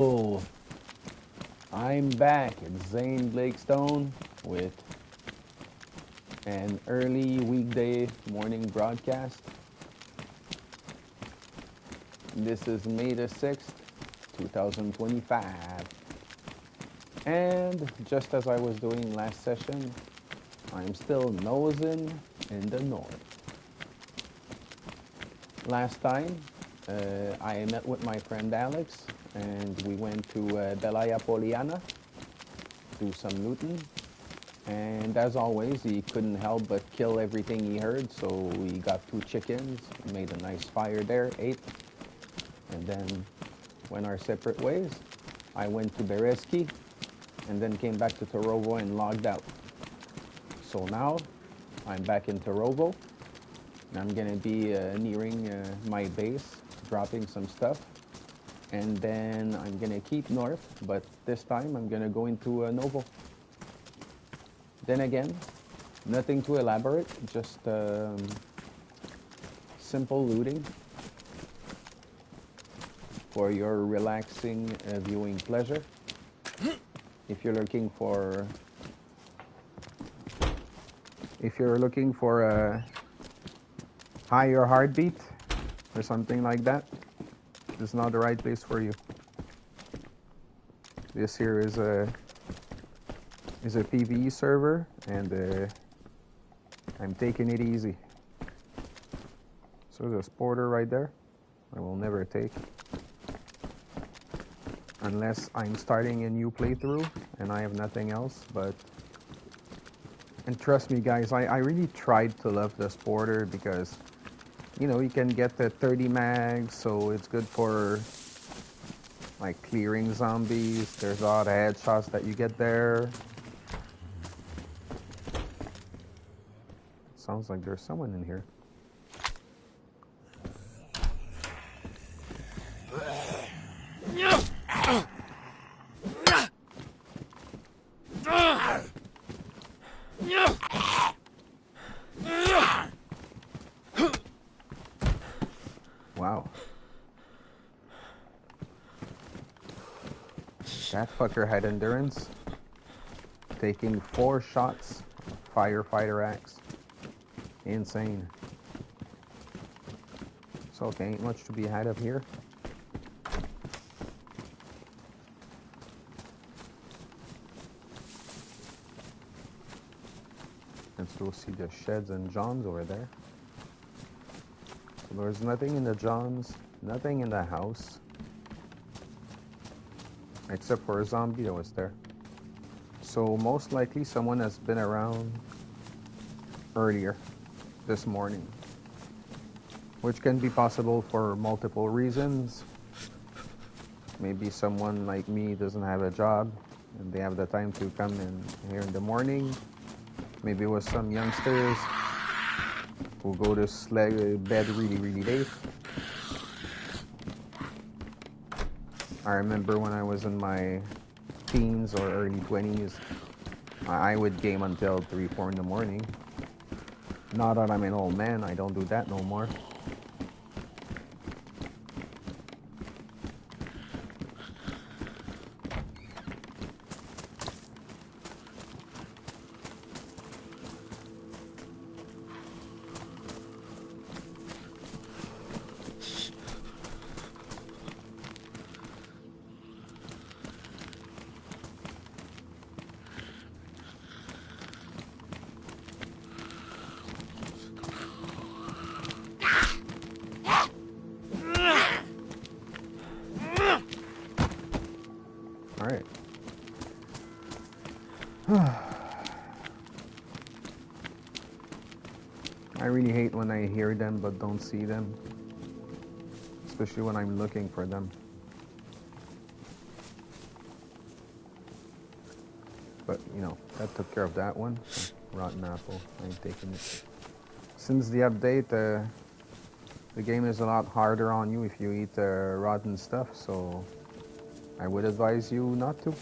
Oh, I'm back at Zane Blakestone with an early weekday morning broadcast. This is May the 6th, 2025. And just as I was doing last session, I'm still nosing in the north. Last time, I met with my friend Alex and we went to Belaya Poliana, do some looting. And as always, he couldn't help but kill everything he heard, so we got two chickens, made a nice fire there, ate, and then went our separate ways. I went to Bereski, and then came back to Torovo and logged out. So now, I'm back in Torovo, and I'm gonna be nearing my base, dropping some stuff, and then I'm gonna keep north, but this time I'm gonna go into Novo. Then again, nothing too elaborate, just simple looting for your relaxing viewing pleasure. If you're looking for a higher heartbeat or something like that, this is not the right place for you. This here is a PvE server, and I'm taking it easy. So there's a sporter right there. I will never take. Unless I'm starting a new playthrough and I have nothing else, and trust me guys, I really tried to love the sporter because, you know, you can get the 30 mags, so it's good for like clearing zombies. There's a lot of headshots that you get there. Sounds like there's someone in here. Wow. That fucker had endurance. Taking 4 shots. Firefighter axe. Insane. So okay, ain't much to be had up here. Let's go see the sheds and Johns over there. So there's nothing in the Johns, nothing in the house. Except for a zombie that was there. So most likely someone has been around earlier this morning. Which can be possible for multiple reasons. Maybe someone like me doesn't have a job and they have the time to come in here in the morning. Maybe it was some youngsters who go to bed really late. I remember when I was in my teens or early 20s, I would game until 3, 4 in the morning. Now that I'm an old man, I don't do that no more. Alright. I really hate when I hear them but don't see them. Especially when I'm looking for them. But, you know, that took care of that one. Rotten apple. I ain't taking it. Since the update, the game is a lot harder on you if you eat rotten stuff, so I would advise you not to.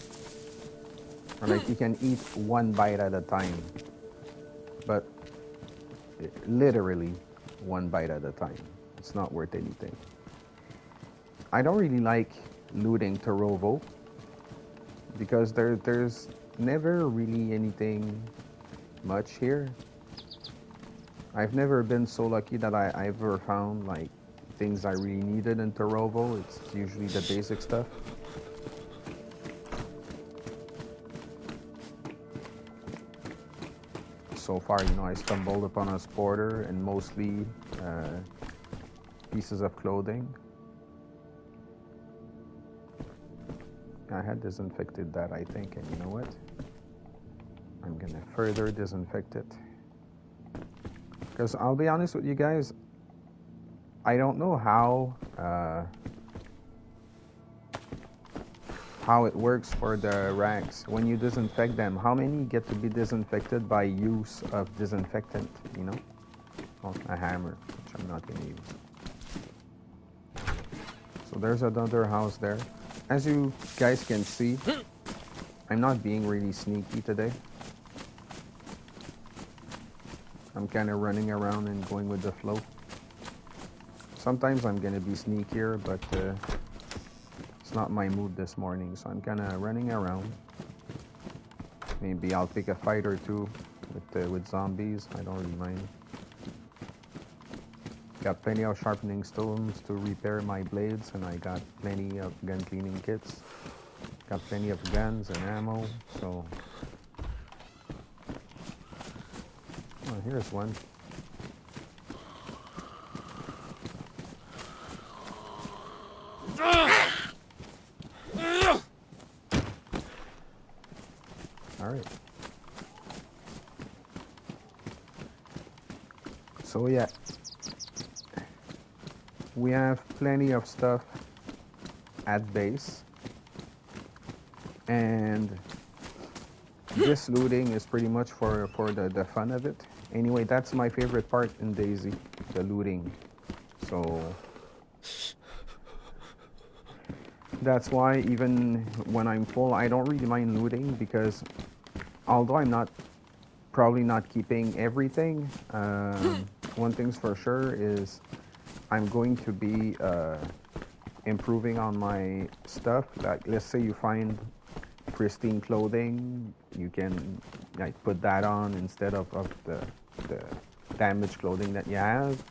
Or like you can eat 1 bite at a time. But literally 1 bite at a time. It's not worth anything. I don't really like looting Torovo, because there's never really anything much here. I've never been so lucky that I ever found like things I really needed in Torovo. It's usually the basic stuff. So far, you know, I stumbled upon a sporter and mostly pieces of clothing. I had disinfected that, I think, and you know what? I'm gonna further disinfect it. Because I'll be honest with you guys, I don't know how it works for the racks. When you disinfect them, how many get to be disinfected by use of disinfectant, you know? Oh, a hammer, which I'm not gonna use. So there's another house there. As you guys can see, I'm not being really sneaky today. I'm kind of running around and going with the flow. Sometimes I'm gonna be sneakier, but it's not my mood this morning, so I'm kind of running around. Maybe I'll pick a fight or two with zombies. I don't really mind. Got plenty of sharpening stones to repair my blades, and I got plenty of gun cleaning kits. Got plenty of guns and ammo, so... Oh, here's one. Alright. So yeah. We have plenty of stuff at base. And this looting is pretty much for the fun of it. Anyway, that's my favorite part in DayZ, the looting. So that's why even when I'm full, I don't really mind looting, because although I'm probably not keeping everything, one thing's for sure is I'm going to be improving on my stuff. Like, let's say you find pristine clothing, you can like put that on instead of the damaged clothing that you have.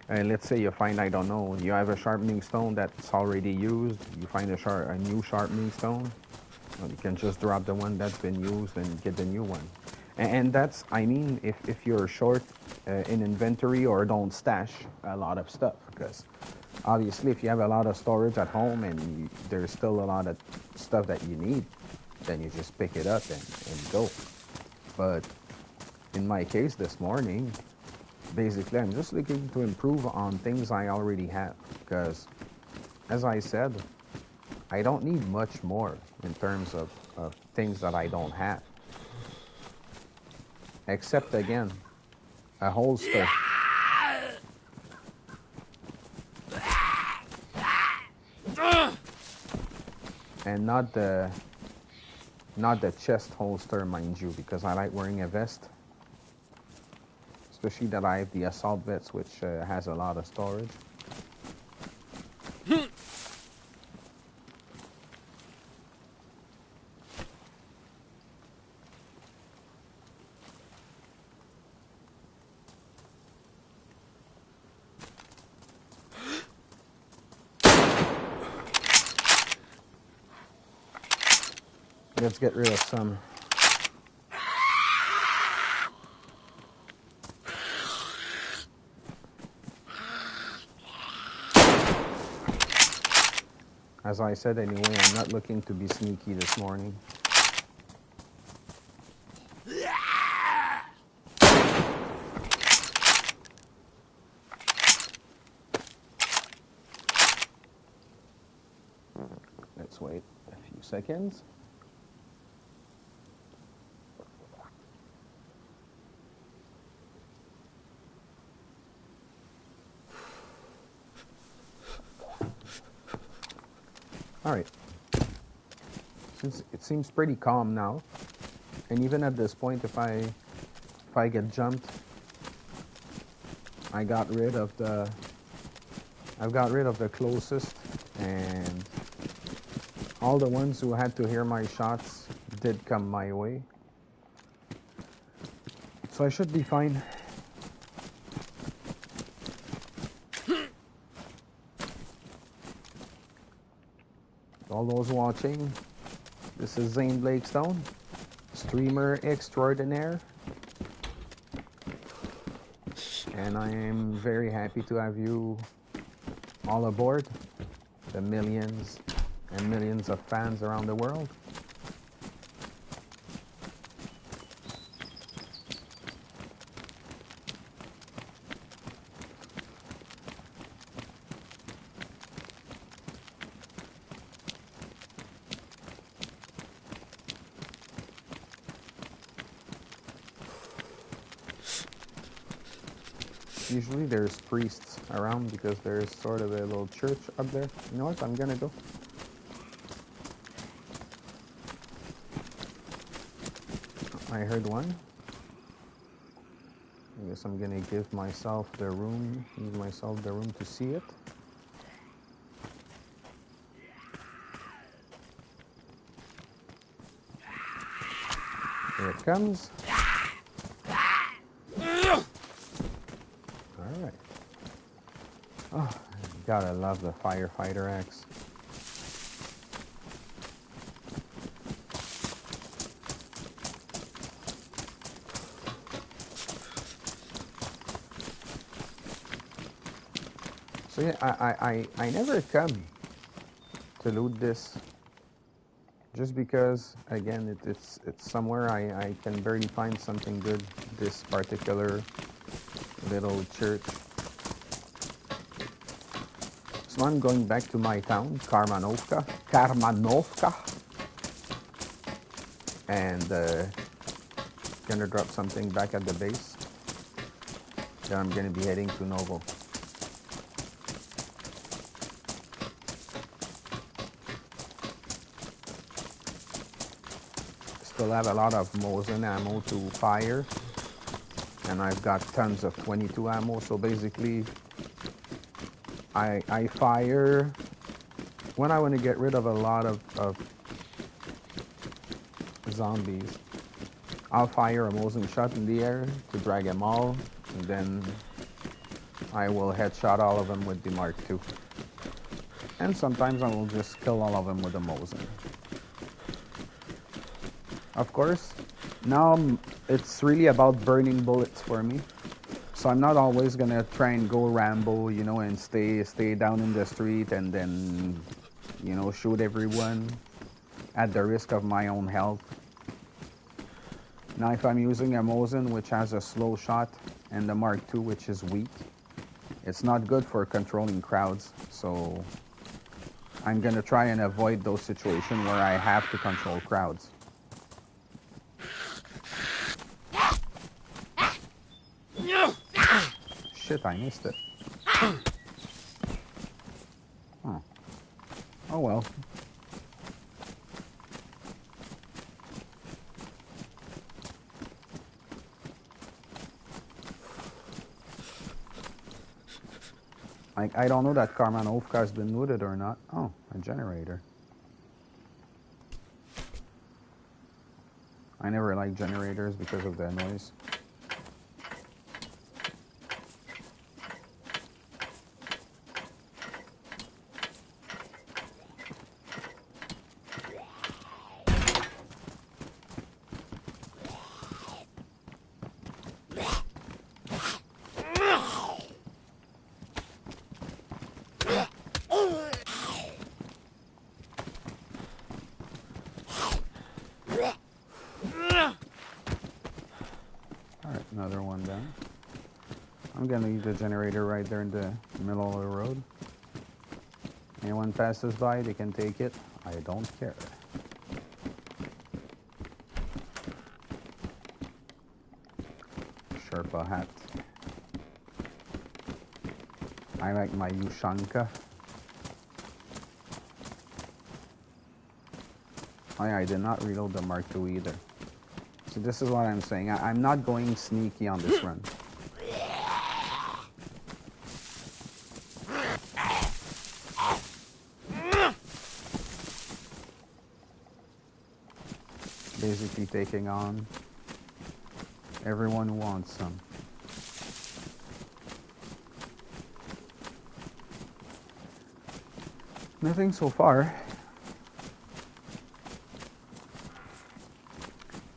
And let's say you find, I don't know, you have a sharpening stone that's already used, you find a new sharpening stone, well, you can just drop the one that's been used and get the new one. And that's, I mean, if you're short in inventory or don't stash a lot of stuff, because obviously if you have a lot of storage at home and there's still a lot of stuff that you need, then you just pick it up and go. But in my case this morning, basically I'm just looking to improve on things I already have, because as I said, I don't need much more in terms of things that I don't have. Except, again, a holster. And not the chest holster, mind you, because I like wearing a vest. Especially that I have the assault vest, which has a lot of storage. Let's get rid of some. As I said anyway, I'm not looking to be sneaky this morning. Let's wait a few seconds. All right. Since it seems pretty calm now, and even at this point, if I get jumped, I've got rid of the closest, and All the ones who had to hear my shots did come my way. So I should be fine. All those watching, this is Zane Blakestone, streamer extraordinaire. And I am very happy to have you all aboard, the millions and millions of fans around the world. Usually there's priests around because there's sort of a little church up there. You know what? I'm gonna go. I heard one. I guess I'm gonna give myself the room, to see it. Here it comes. Alright. Oh, gotta love the firefighter axe. So yeah, I never come to loot this just because, again, it's somewhere I can barely find something good. This particular little church. So I'm going back to my town, Karmanovka, and gonna drop something back at the base. Then I'm gonna be heading to Novo. Still have a lot of Mosin ammo to fire, and I've got tons of 22 ammo. So basically, I fire when I want to get rid of a lot of zombies. I'll fire a Mosin shot in the air to drag them all, and then I will headshot all of them with the Mark II. And sometimes I will just kill all of them with a Mosin. Of course, now it's really about burning bullets for me. So I'm not always gonna try and go Rambo, you know, and stay down in the street and then, you know, shoot everyone at the risk of my own health. Now if I'm using a Mosin which has a slow shot and the Mark II which is weak, it's not good for controlling crowds. So I'm gonna try and avoid those situations where I have to control crowds. Shit, I missed it. Oh. Oh well. I don't know that Karmanovka has been looted or not. Oh, a generator. I never liked generators because of the noise. Another one down. I'm gonna leave the generator right there in the middle of the road. Anyone passes by, they can take it. I don't care. Sherpa hat. I like my Ushanka. Oh yeah, I did not reload the Mark II either. So this is what I'm saying. I'm not going sneaky on this run. basically taking on everyone who wants some. Nothing so far.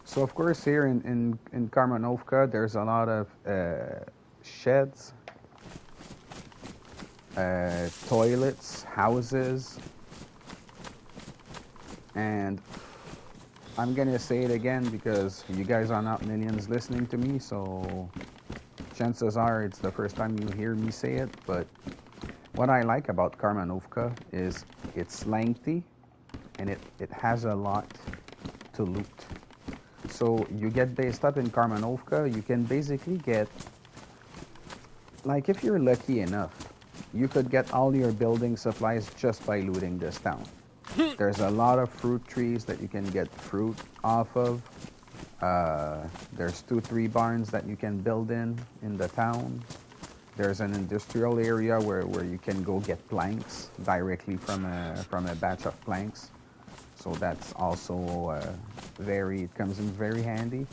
So of course here in Karmanovka there's a lot of sheds, toilets, houses, and I'm gonna say it again because you guys are not millions listening to me, so chances are it's the first time you hear me say it, but what I like about Karmanovka is it's lengthy and it has a lot to loot. So you get based up in Karmanovka, you can basically get, like if you're lucky enough, you could get all your building supplies just by looting this town. There's a lot of fruit trees that you can get fruit off of. There's 2-3 barns that you can build in the town. There's an industrial area where you can go get planks directly from a batch of planks. So that's also it comes in very handy.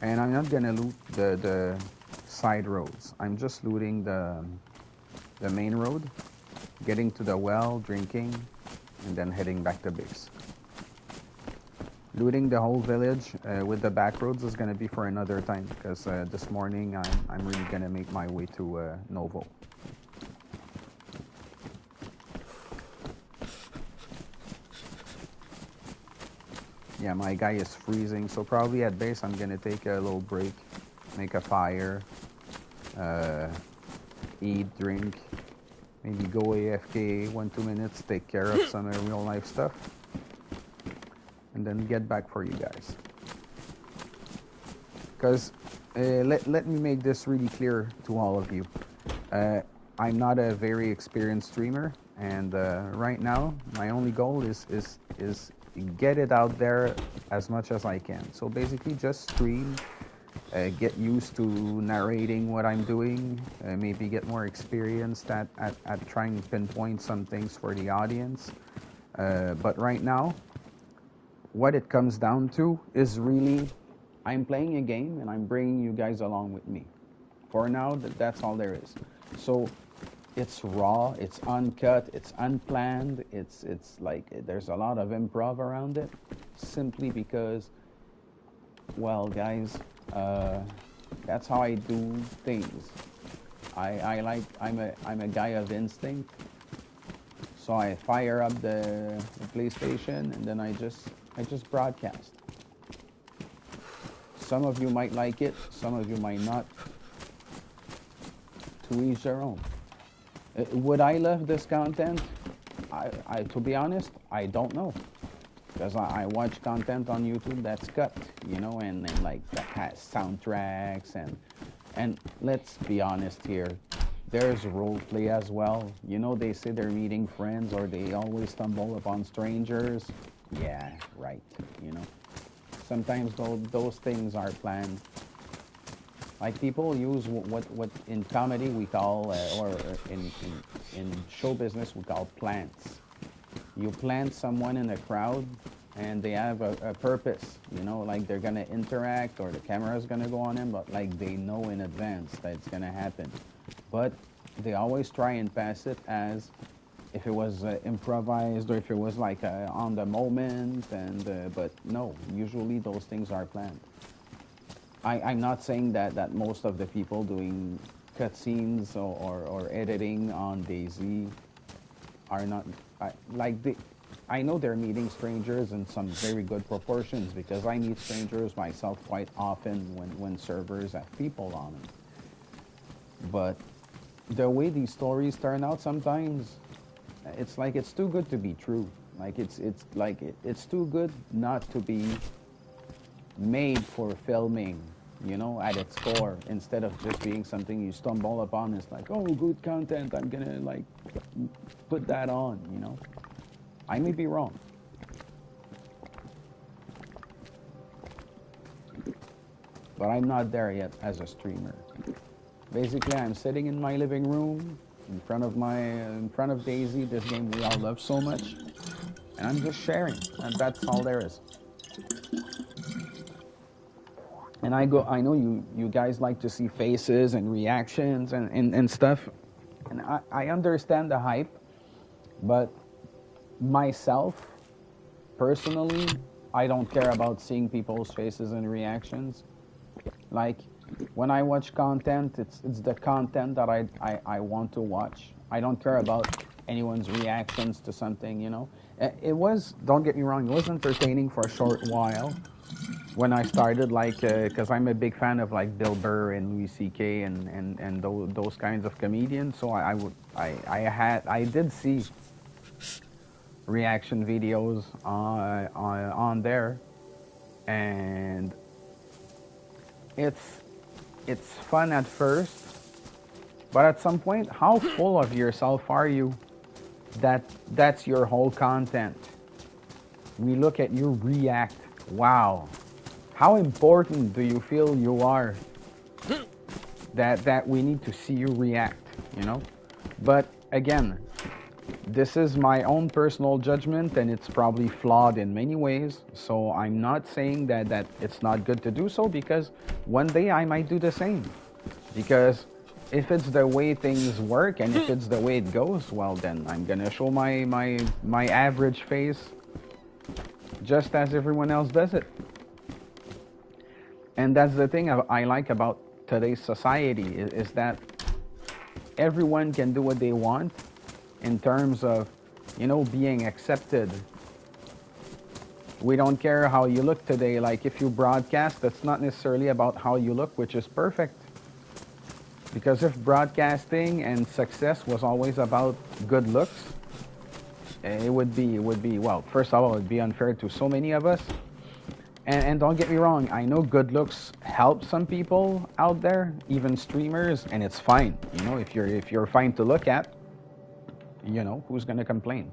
And I'm not gonna loot the side roads. I'm just looting the main road, getting to the well, drinking, and then heading back to base. Looting the whole village with the back roads is gonna be for another time because this morning I'm really gonna make my way to Novo. Yeah, my guy is freezing, so probably at base I'm gonna take a little break, make a fire, eat, drink, maybe go AFK 1-2 minutes, take care of some real life stuff, and then get back for you guys. Because let me make this really clear to all of you. I'm not a very experienced streamer, and right now my only goal is get it out there as much as I can. So basically just stream, get used to narrating what I'm doing, maybe get more experienced at trying to pinpoint some things for the audience. But right now, what it comes down to is really, I'm playing a game and I'm bringing you guys along with me. For now, that's all there is. So it's raw, it's uncut, it's unplanned, it's like there's a lot of improv around it, simply because, well, guys, that's how I do things. I'm a guy of instinct, so I fire up the PlayStation and then I just broadcast. Some of you might like it, some of you might not. To each their own. Would I love this content? I to be honest, I don't know, because I watch content on YouTube that's cut, you know, and like that has soundtracks and let's be honest here, there's roleplay as well. You know, they say they're meeting friends or they always stumble upon strangers. Yeah, right. You know, sometimes those things are planned. Like people use what in comedy we call, or in show business we call plants. You plant someone in a crowd and they have a purpose, you know, like they're gonna interact or the camera's gonna go on them, but like they know in advance that it's gonna happen. But they always try and pass it as if it was improvised or if it was like on the moment, and but no, usually those things are planned. I'm not saying that most of the people doing cutscenes or editing on DayZ are not I know they're meeting strangers in some very good proportions, because I meet strangers myself quite often when servers have people on them. But the way these stories turn out sometimes, it's like it's too good to be true. Like it's too good not to be made for filming, you know, at its core, instead of just being something you stumble upon. It's like, oh, good content, I'm gonna like put that on, you know. I may be wrong, but I'm not there yet as a streamer. Basically, I'm sitting in my living room in front of DayZ, this game we all love so much, and I'm just sharing, and that's all there is. And I know you guys like to see faces and reactions and stuff, and I understand the hype, but myself, personally, I don't care about seeing people's faces and reactions. Like, when I watch content, it's the content that I want to watch. I don't care about anyone's reactions to something, you know. It was, don't get me wrong, it was entertaining for a short while when I started, like, because I'm a big fan of like Bill Burr and Louis C.K. and those kinds of comedians. So I did see reaction videos on there, and it's it's fun at first, but at some point, how full of yourself are you that that's your whole content? We look at you react. Wow. How important do you feel you are that we need to see you react, you know? But again, this is my own personal judgment, and it's probably flawed in many ways. So I'm not saying that it's not good to do so, because one day I might do the same. Because if it's the way things work and if it's the way it goes, well, then I'm gonna show my average face just as everyone else does it. And that's the thing I like about today's society is that everyone can do what they want in terms of, you know, being accepted. We don't care how you look today. Like, if you broadcast, that's not necessarily about how you look, which is perfect. Because if broadcasting and success was always about good looks, it would be, well, first of all, it would be unfair to so many of us. And don't get me wrong, I know good looks help some people out there, even streamers, and it's fine. You know, if you're fine to look at, you know, who's gonna complain?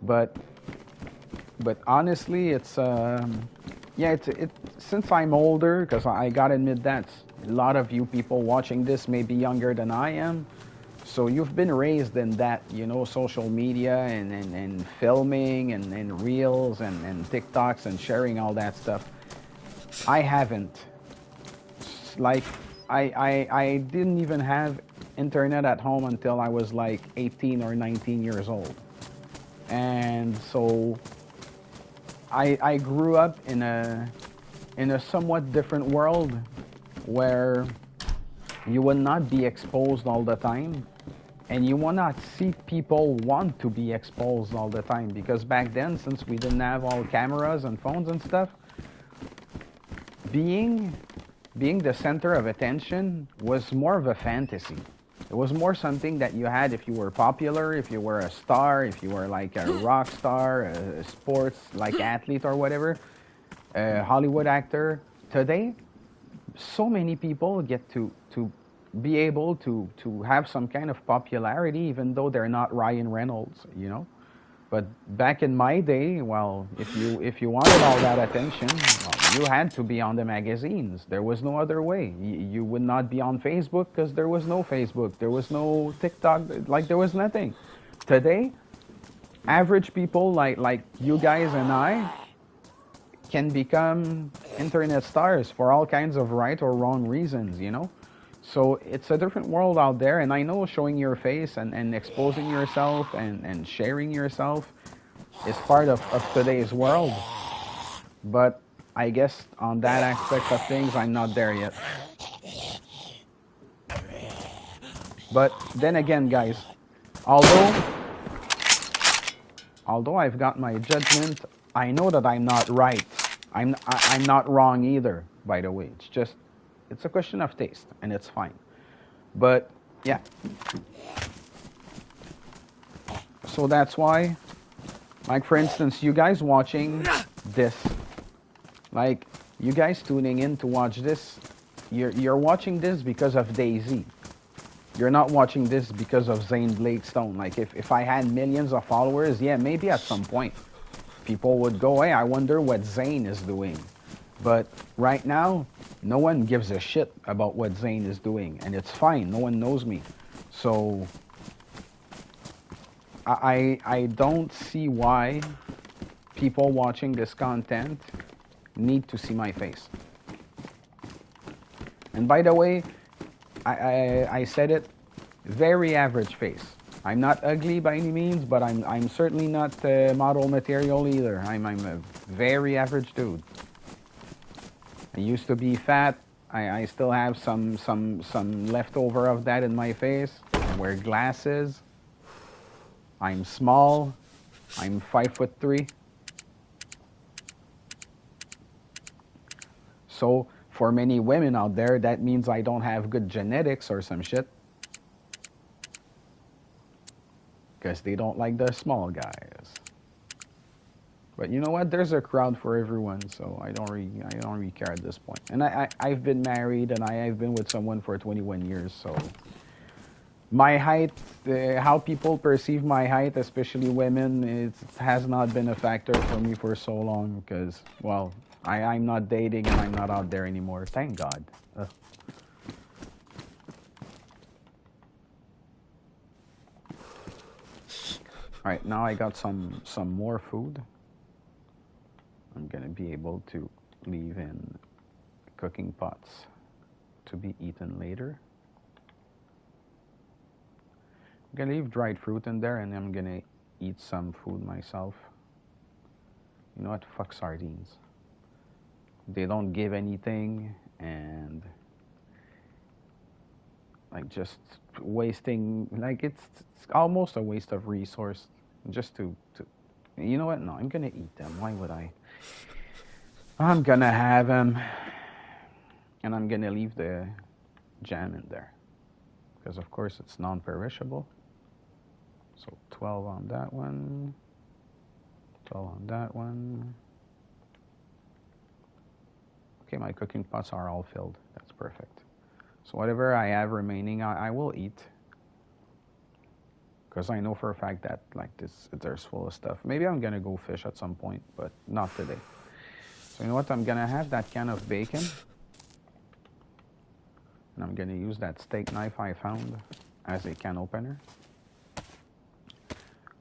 But honestly, it's yeah, it since I'm older, because I gotta admit that a lot of you people watching this may be younger than I am. So you've been raised in that, you know, social media and filming and reels and TikToks and sharing all that stuff. I haven't. Like, I didn't even have internet at home until I was like 18 or 19 years old. And so I grew up in a somewhat different world where you will not be exposed all the time, and you will not see people want to be exposed all the time, because back then, since we didn't have all cameras and phones and stuff, being the center of attention was more of a fantasy. It was more something that you had if you were popular, if you were a star, if you were like a rock star, a sports like athlete or whatever, a Hollywood actor. Today, so many people get to be able to have some kind of popularity, even though they're not Ryan Reynolds, you know. But back in my day, well, if you wanted all that attention, well, you had to be on the magazines. There was no other way. You would not be on Facebook because there was no Facebook. There was no TikTok. Like, there was nothing. Today, average people like you guys and I can become internet stars for all kinds of right or wrong reasons, you know? So it's a different world out there, and I know showing your face and exposing yourself and sharing yourself is part of today's world. But I guess on that aspect of things, I'm not there yet. But then again, guys, although I've got my judgment, I know that I'm not right. I'm not wrong either, by the way. It's a question of taste, and it's fine. But yeah. So that's why, like, for instance, you guys watching this, like, you guys tuning in to watch this, you're watching this because of DayZ. You're not watching this because of Zane Blakestone. Like, if I had millions of followers, yeah, maybe at some point people would go, hey, I wonder what Zane is doing. But right now, no one gives a shit about what Zane is doing, and it's fine. No one knows me. So I don't see why people watching this content need to see my face. And by the way, I said it, very average face. I'm not ugly by any means, but I'm certainly not model material either. I'm a very average dude. I used to be fat. I still have some leftover of that in my face. I wear glasses. I'm small. I'm 5'3". So for many women out there, that means I don't have good genetics or some shit. Because they don't like the small guys. But you know what? There's a crowd for everyone, so I don't really care at this point. And I've been married and I've been with someone for 21 years, so my height, how people perceive my height, especially women, it has not been a factor for me for so long because, well, I'm not dating and I'm not out there anymore. Thank God. Ugh. All right, now I got some more food. I'm gonna be able to leave in cooking pots to be eaten later. I'm gonna leave dried fruit in there and I'm gonna eat some food myself. You know what? Fuck sardines. They don't give anything and like just wasting, like it's almost a waste of resource just to you know what? No, I'm gonna eat them. Why would I? I'm gonna have them and I'm gonna leave the jam in there because of course it's non-perishable. So 12 on that one, 12 on that one. Okay, my cooking pots are all filled. That's perfect. So whatever I have remaining, I will eat. Because I know for a fact that like this, there's full of stuff. Maybe I'm gonna go fish at some point, but not today. So you know what? I'm gonna have that can of bacon. And I'm gonna use that steak knife I found as a can opener.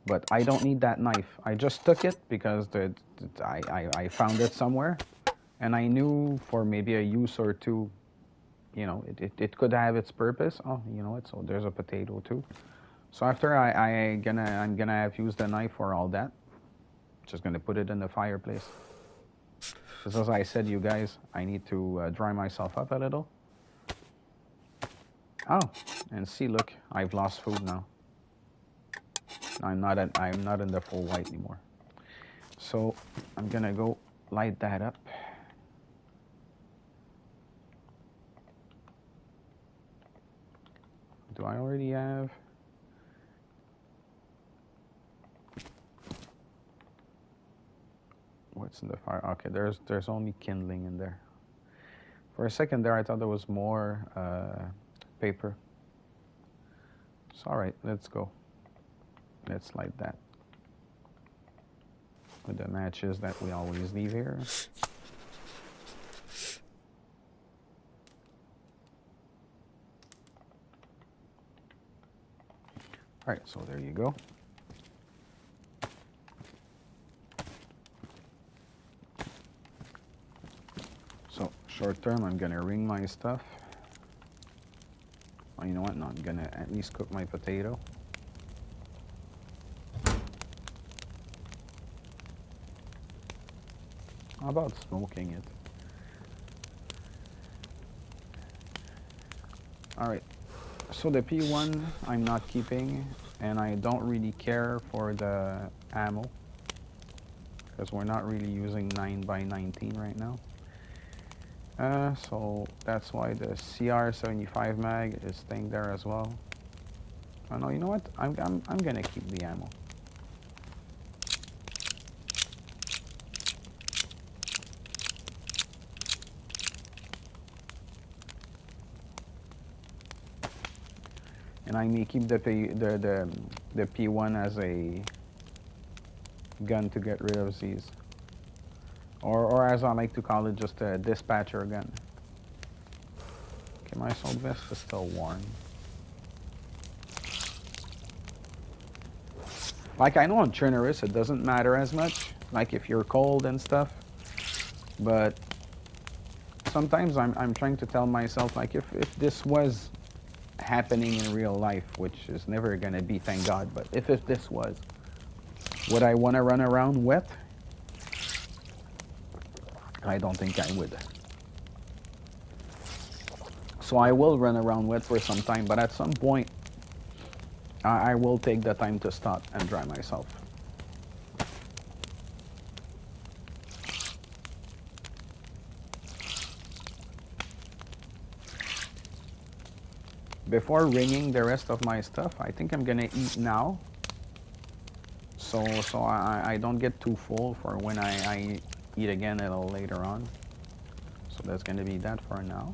But I don't need that knife. I just took it because I found it somewhere. And I knew for maybe a use or two, you know, it could have its purpose. Oh, you know what? So there's a potato too. So after I'm gonna have used the knife for all that. Just gonna put it in the fireplace. Because as I said, you guys, I need to dry myself up a little. Oh, and see, look, I've lost food now. I'm not in the full white anymore. So I'm gonna go light that up. Do I already have? What's in the fire? Okay, there's only kindling in there. For a second there, I thought there was more paper. So all right, let's go. Let's light that with the matches that we always leave here. All right, so there you go. So short term, I'm gonna wring my stuff. Oh, you know what? No, I'm gonna at least cook my potato. How about smoking it? All right. So the P1 I'm not keeping, and I don't really care for the ammo because we're not really using 9x19 right now. So that's why the CR75 mag is staying there as well. Oh no, you know what? I'm gonna keep the ammo. And I may keep the P1 as a gun to get rid of these. Or as I like to call it, just a dispatcher gun. Okay, my assault vest is still warm. Like I know on Chernarus it doesn't matter as much, like if you're cold and stuff. But sometimes I'm trying to tell myself, like, if this was happening in real life, which is never gonna be, thank God, but if this was, would I want to run around wet? I don't think I would. So I will run around wet for some time, but at some point, I will take the time to stop and dry myself. Before ringing the rest of my stuff, I think I'm gonna eat now. So I don't get too full for when I eat again a little later on. So that's gonna be that for now.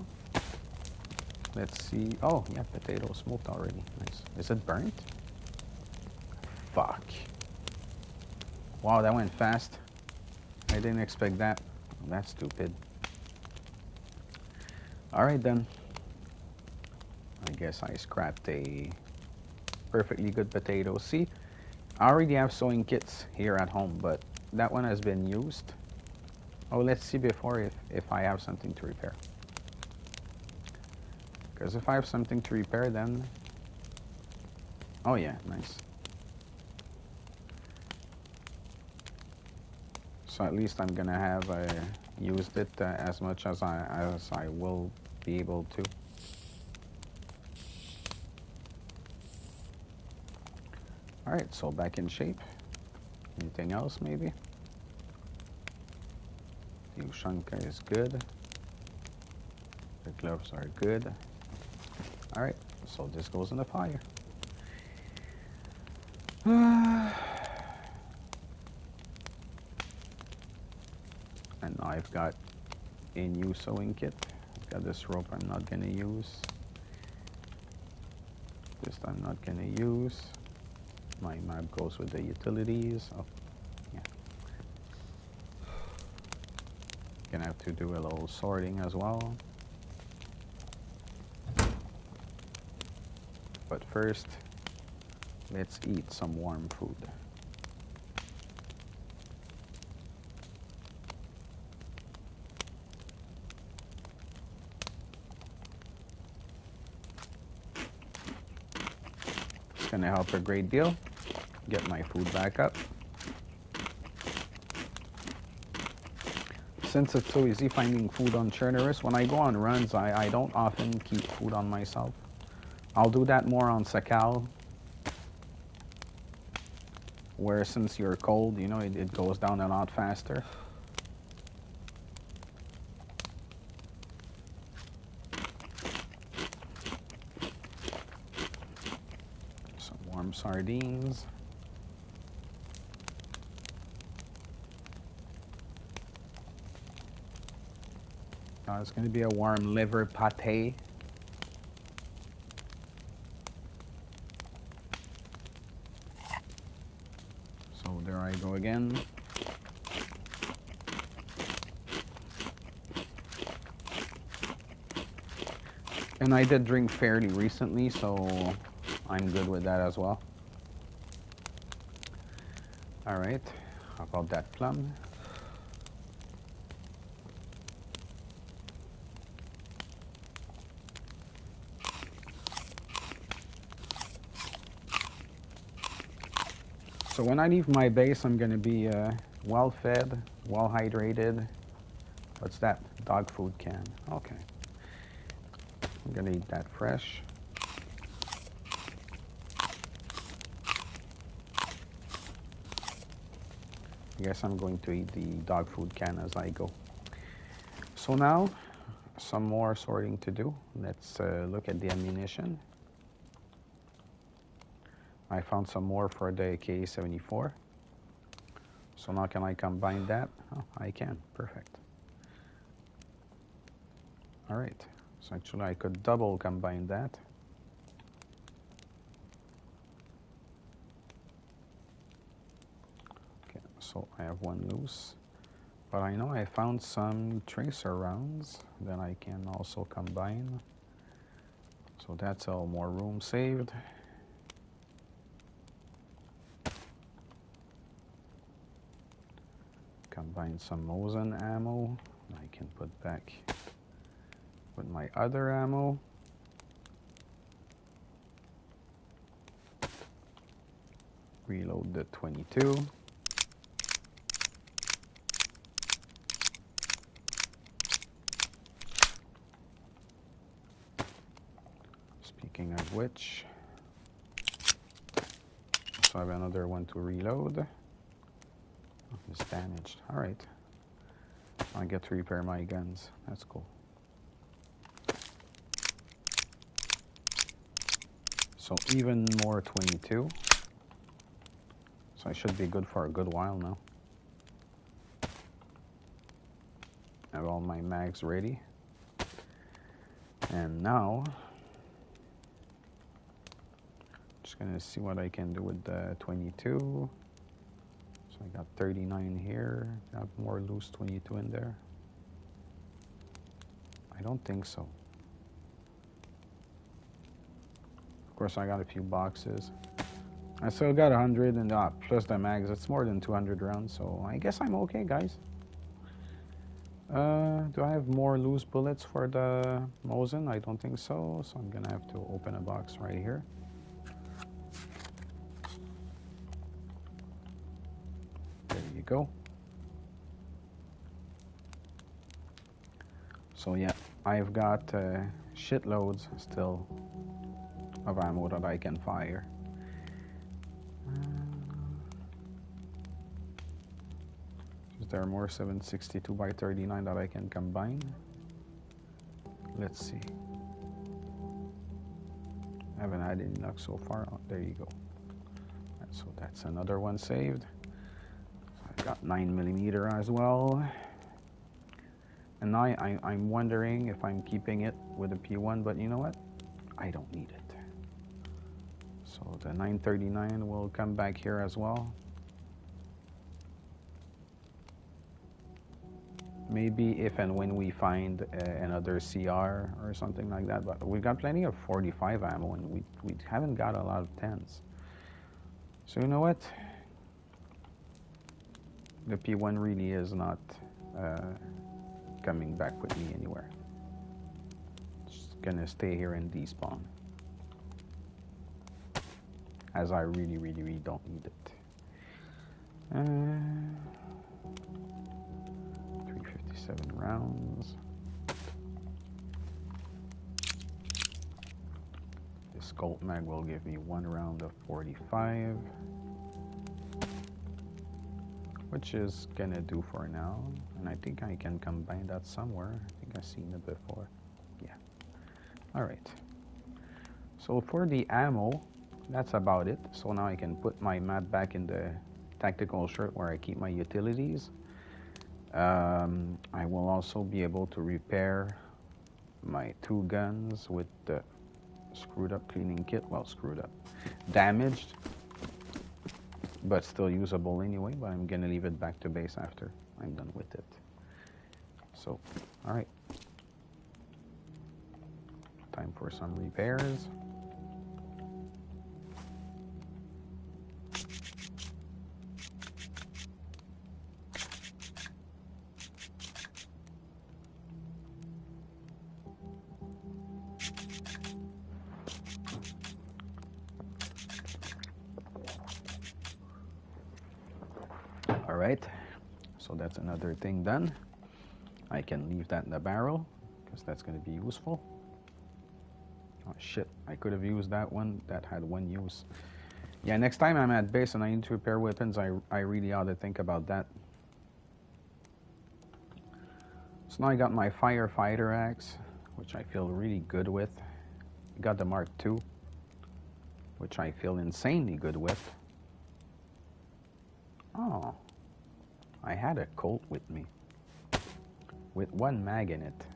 Let's see. Oh, yeah, potato smoked already. Nice. Is it burnt? Fuck. Wow, that went fast. I didn't expect that. Oh, that's stupid. Alright then. I guess I scrapped a perfectly good potato. See, I already have sewing kits here at home, but that one has been used. Oh, let's see before if I have something to repair. Because if I have something to repair, then... Oh yeah, nice. So at least I'm gonna have used it as much as I will be able to. Alright, so back in shape. Anything else maybe? The Ushanka is good. The gloves are good. Alright, so this goes in the fire. And now I've got a new sewing kit. I've got this rope I'm not gonna use. This I'm not gonna use. My map goes with the utilities. Oh, yeah. Gonna have to do a little sorting as well. But first, let's eat some warm food. It's gonna help a great deal. Get my food back up. Since it's so easy finding food on Chernarus, when I go on runs, I don't often keep food on myself. I'll do that more on Sakal, where since you're cold, you know, it goes down a lot faster. Some warm sardines. It's going to be a warm liver pate. So there I go again. And I did drink fairly recently, so I'm good with that as well. All right, how about that plum? So when I leave my base, I'm gonna be well fed, well hydrated. What's that? Dog food can. Okay. I'm gonna eat that fresh. I guess I'm going to eat the dog food can as I go. So now, some more sorting to do. Let's look at the ammunition. I found some more for the KA-74. So now can I combine that? Oh, I can. Perfect. All right. So actually I could double combine that. Okay, so I have one loose. But I know I found some tracer rounds that I can also combine. So that's all more room saved. combine some Mosin ammo. I can put back with my other ammo. Reload the 22. Speaking of which, so I have another one to reload. Oh, it's damaged. All right. I get to repair my guns. That's cool. So even more 22. So I should be good for a good while now. I have all my mags ready. And now, just gonna see what I can do with the 22. So I got 39 here. Got more loose 22 in there. I don't think so. Of course, I got a few boxes. I still got 100 and plus the mags. It's more than 200 rounds, so I guess I'm okay, guys. Do I have more loose bullets for the Mosin? I don't think so. So I'm gonna have to open a box right here. There you go. So yeah, I've got shitloads still of ammo that I can fire. Is there more 762 by 39 that I can combine? Let's see. I haven't had any luck so far. Oh, there you go. So that's another one saved. So I got 9mm as well. And now I'm wondering if I'm keeping it with a P1, but you know what? I don't need it. So the 939 will come back here as well. Maybe if and when we find another CR or something like that, but we've got plenty of 45 ammo and we haven't got a lot of 10s. So you know what? The P1 really is not coming back with me anywhere. It's gonna stay here and despawn, as I really don't need it. 357 rounds. This Colt mag will give me 1 round of 45, which is gonna do for now. And I think I can combine that somewhere. I think I've seen it before. Yeah. All right. So for the ammo, that's about it. So now I can put my map back in the tactical shirt where I keep my utilities. I will also be able to repair my 2 guns with the screwed up cleaning kit. Well, screwed up. Damaged, but still usable anyway. But I'm gonna leave it back to base after I'm done with it. So, alright. Time for some repairs. Alright, so that's another thing done. I can leave that in the barrel because that's going to be useful. Oh shit, I could have used that one. That had 1 use. Yeah, next time I'm at base and I need to repair weapons, I really ought to think about that. So now I got my firefighter axe, which I feel really good with. I got the Mark II, which I feel insanely good with. Oh, I had a Colt with me, with 1 mag in it.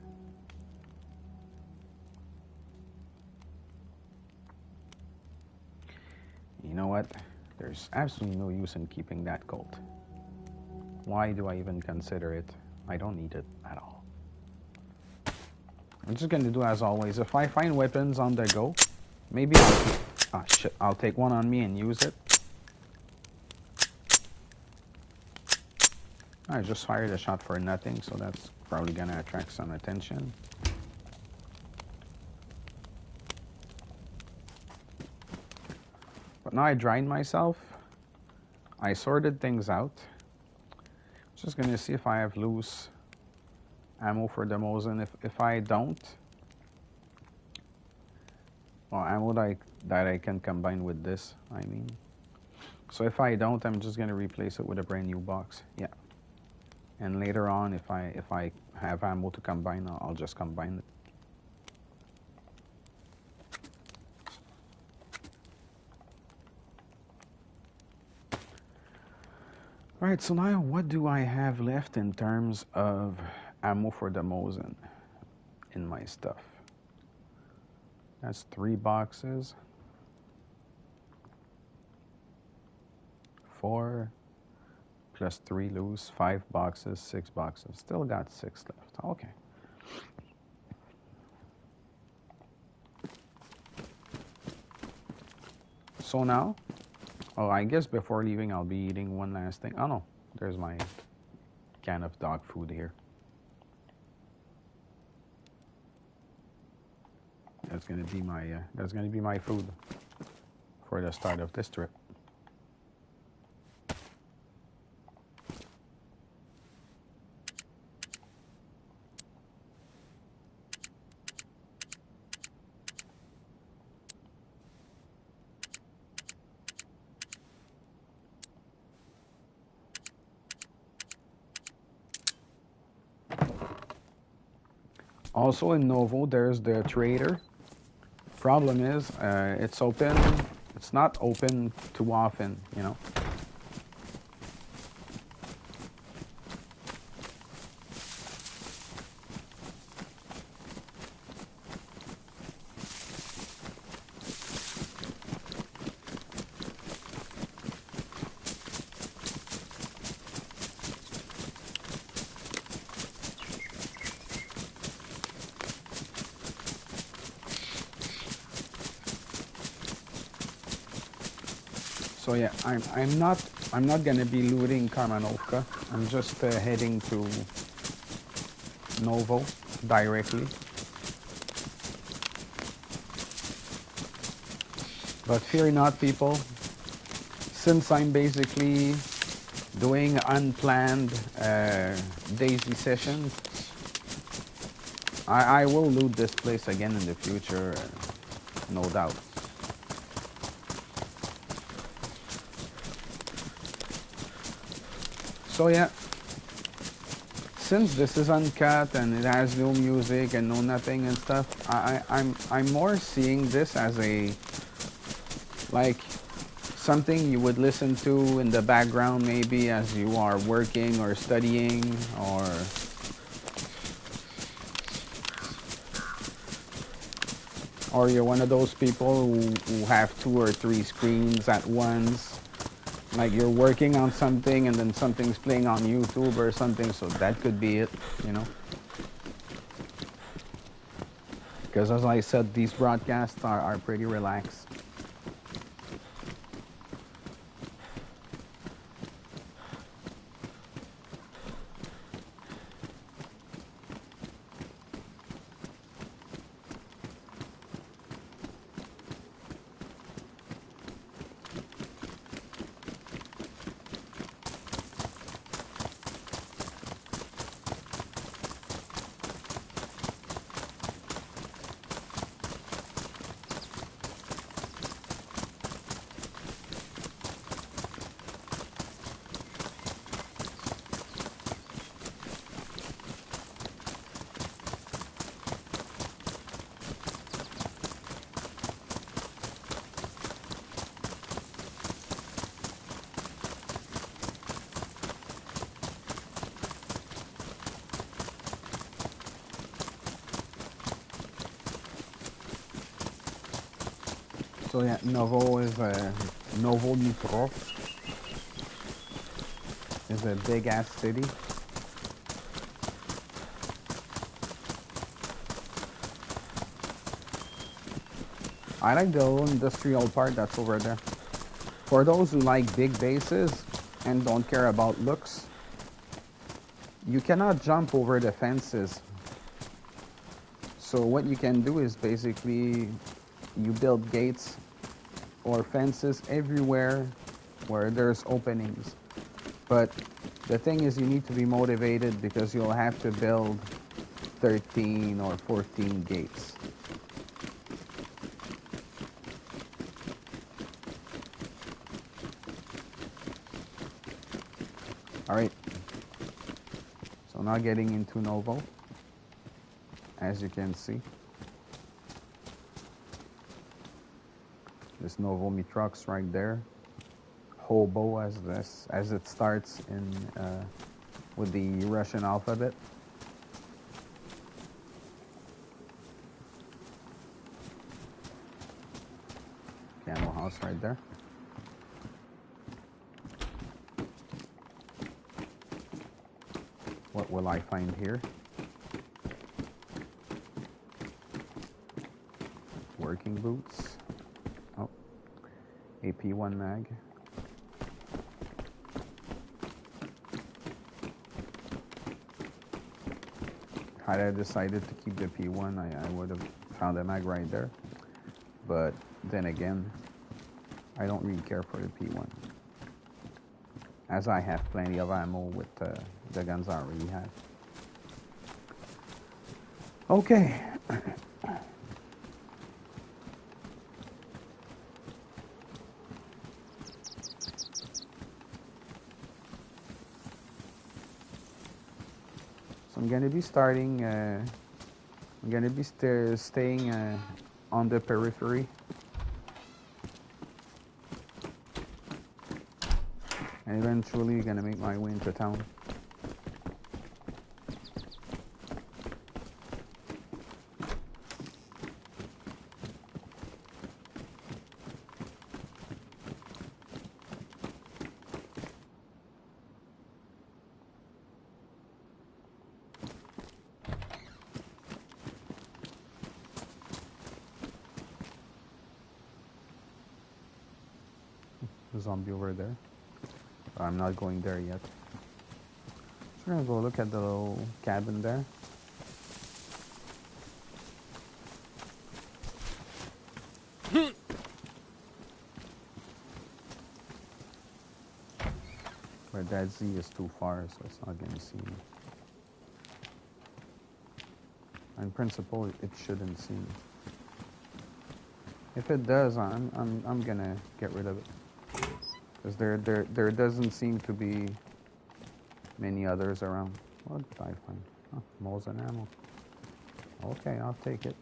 You know what? There's absolutely no use in keeping that Colt. Why do I even consider it? I don't need it at all. I'm just gonna do as always. If I find weapons on the go, maybe I'll take one on me and use it. I just fired a shot for nothing, so that's probably gonna attract some attention. But now I dried myself. I sorted things out. Just gonna see if I have loose ammo for the Mosin. If I don't, well, ammo that I can combine with this, I mean. So if I don't, I'm just gonna replace it with a brand new box. Yeah. And later on, if I have ammo to combine, I'll just combine it. Alright, so now what do I have left in terms of ammo for the Mosin in my stuff? That's 3 boxes. 4 plus 3 loose, 5 boxes, 6 boxes. Still got 6 left. Okay. So now, oh, I guess before leaving, I'll be eating one last thing. Oh no, there's my can of dog food here. That's gonna be my food for the start of this trip. Also in Novo, there's the trader. Problem is, it's open. It's not open too often, you know. So yeah, I'm not gonna be looting Karmanovka. I'm just heading to Novo directly. But fear not, people. Since I'm basically doing unplanned DayZ sessions, I will loot this place again in the future, no doubt. So yeah, since this is uncut and it has no music and no nothing and stuff, I'm more seeing this as a like something you would listen to in the background maybe as you are working or studying, or you're one of those people who have 2 or 3 screens at once. Like you're working on something and then something's playing on YouTube or something, so that could be it, you know. Because as I said, these broadcasts are pretty relaxed. So yeah, Novo is Novo Dnipro is a big ass city. I like the little industrial part that's over there. For those who like big bases and don't care about looks, you cannot jump over the fences. So what you can do is basically you build gates or fences everywhere where there's openings. But the thing is, you need to be motivated because you'll have to build 13 or 14 gates. Alright, so now getting into Novo, as you can see. This Novo Mitrox right there. Hobo as it starts in with the Russian alphabet. Camel house right there. What will I find here? Working boots. Oh, AP1 mag. Had I decided to keep the P1, I would have found a mag right there. But then again, I don't really care for the P1, as I have plenty of ammo with the guns I already have. Okay. So I'm going to be starting, I'm going to be staying on the periphery. And eventually going to make my way into town. Zombie over there. I'm not going there yet. So we're gonna go look at the little cabin there. But that Z is too far, so it's not gonna see me. In principle, it shouldn't see me. If it does, I'm gonna get rid of it. Because there doesn't seem to be many others around. What did I find? Oh, Mosin ammo. Okay, I'll take it.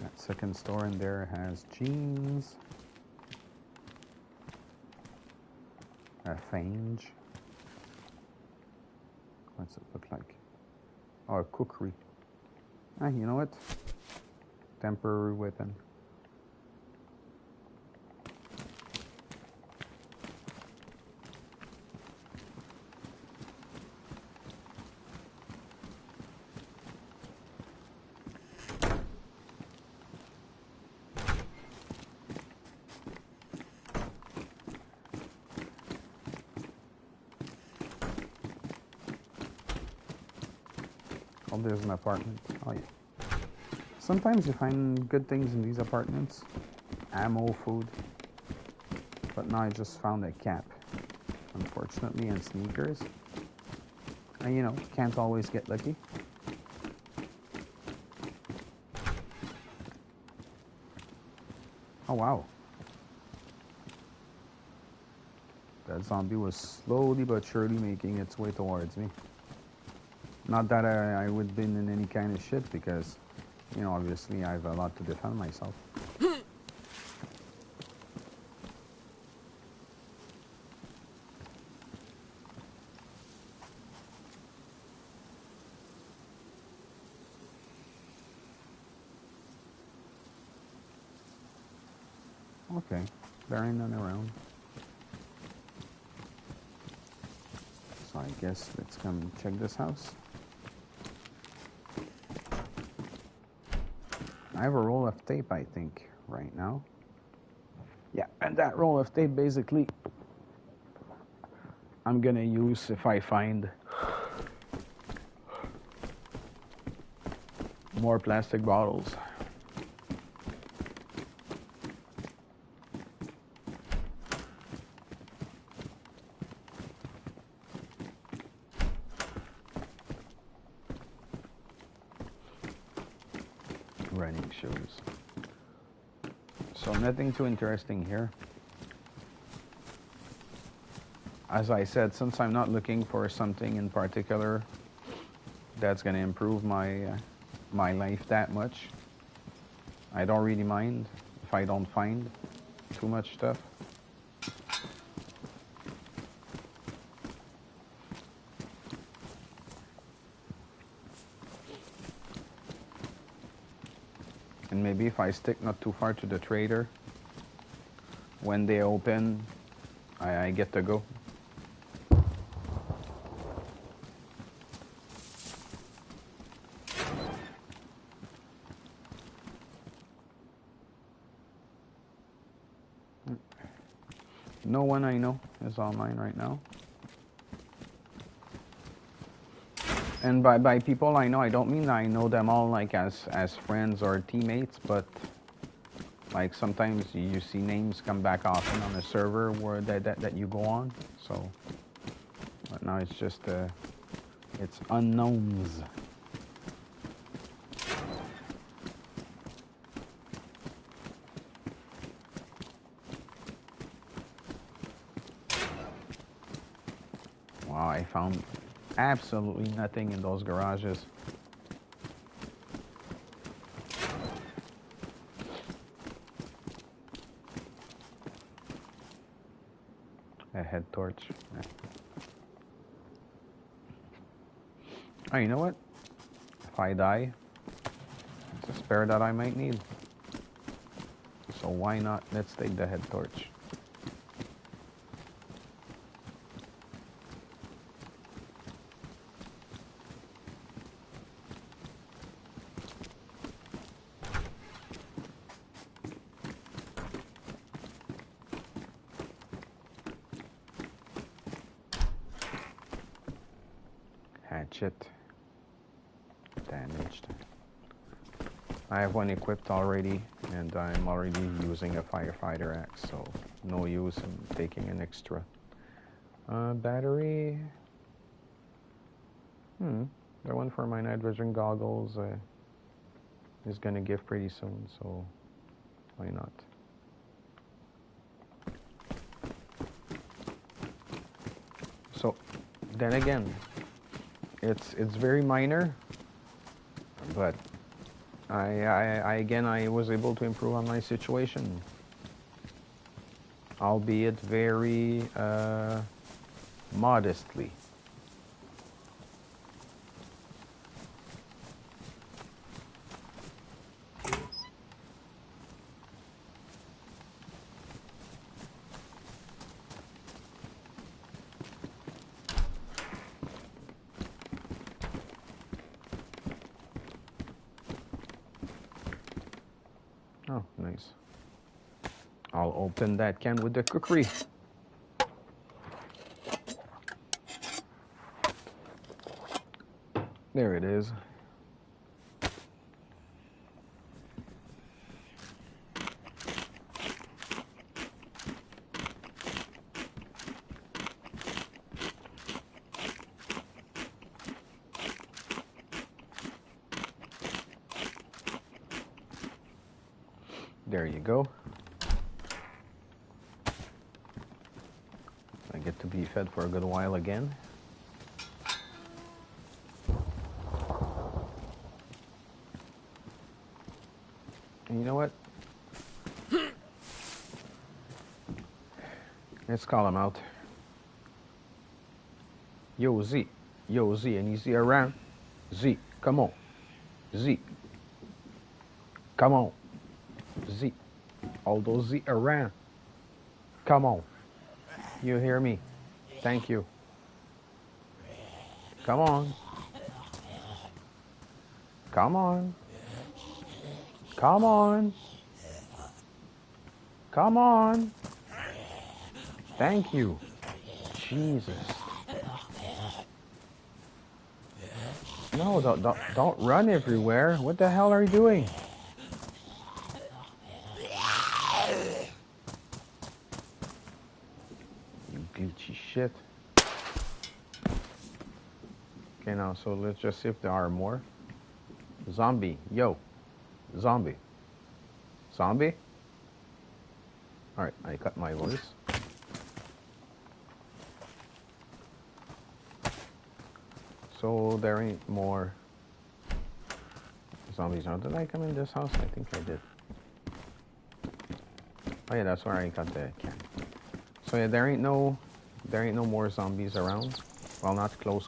That second store in there has jeans. A fange. What's it look like? Oh, cookery. Ah, you know what? Temporary weapon. Oh, there's an apartment. Oh, yeah. Sometimes you find good things in these apartments. Ammo, food. But now I just found a cap, unfortunately, and sneakers. And you know, can't always get lucky. Oh, wow. That zombie was slowly but surely making its way towards me. Not that I would have been in any kind of shit because, you know, obviously I have a lot to defend myself. Okay, there ain't none around. So I guess let's come check this house. I have a roll of tape, I think, right now. Yeah, and that roll of tape, basically, I'm gonna use if I find more plastic bottles. Running shoes. So nothing too interesting here. As I said, since I'm not looking for something in particular that's going to improve my life that much, I don't really mind if I don't find too much stuff. And maybe if I stick not too far to the trader, when they open, I get to go. No one I know is online right now. And by people I know, I don't mean I know them all like as friends or teammates, but like sometimes you see names come back often on a server where that you go on. So, but now it's just it's unknowns. Wow, I found absolutely nothing in those garages. A head torch. Oh, you know what? If I die, it's a spare that I might need. So why not? Let's take the head torch. Hatchet. Damaged. I have one equipped already, and I'm already using a firefighter axe, so no use in taking an extra. Battery. The one for my night vision goggles is gonna give pretty soon, so why not? So then again, it's very minor, but I was able to improve on my situation, albeit very modestly. Oh, nice. I'll open that can with the cookery. There it is. There you go. I get to be fed for a good while again. And you know what? Let's call him out. Yo, Z. Yo, Z. Any Z around? Z, come on. Z. Come on. Z. All those Z around. Come on. You hear me? Thank you. Come on. Come on. Come on. Come on. Thank you. Jesus. No, don't run everywhere. What the hell are you doing? You glitchy shit. Okay, now, so let's just see if there are more. Zombie. Yo. Zombie. Zombie? Alright, I cut my voice. So there ain't more zombies now. Did I come in this house? I think I did. Oh yeah, that's where I got the can. So yeah, there ain't no more zombies around. Well, not close.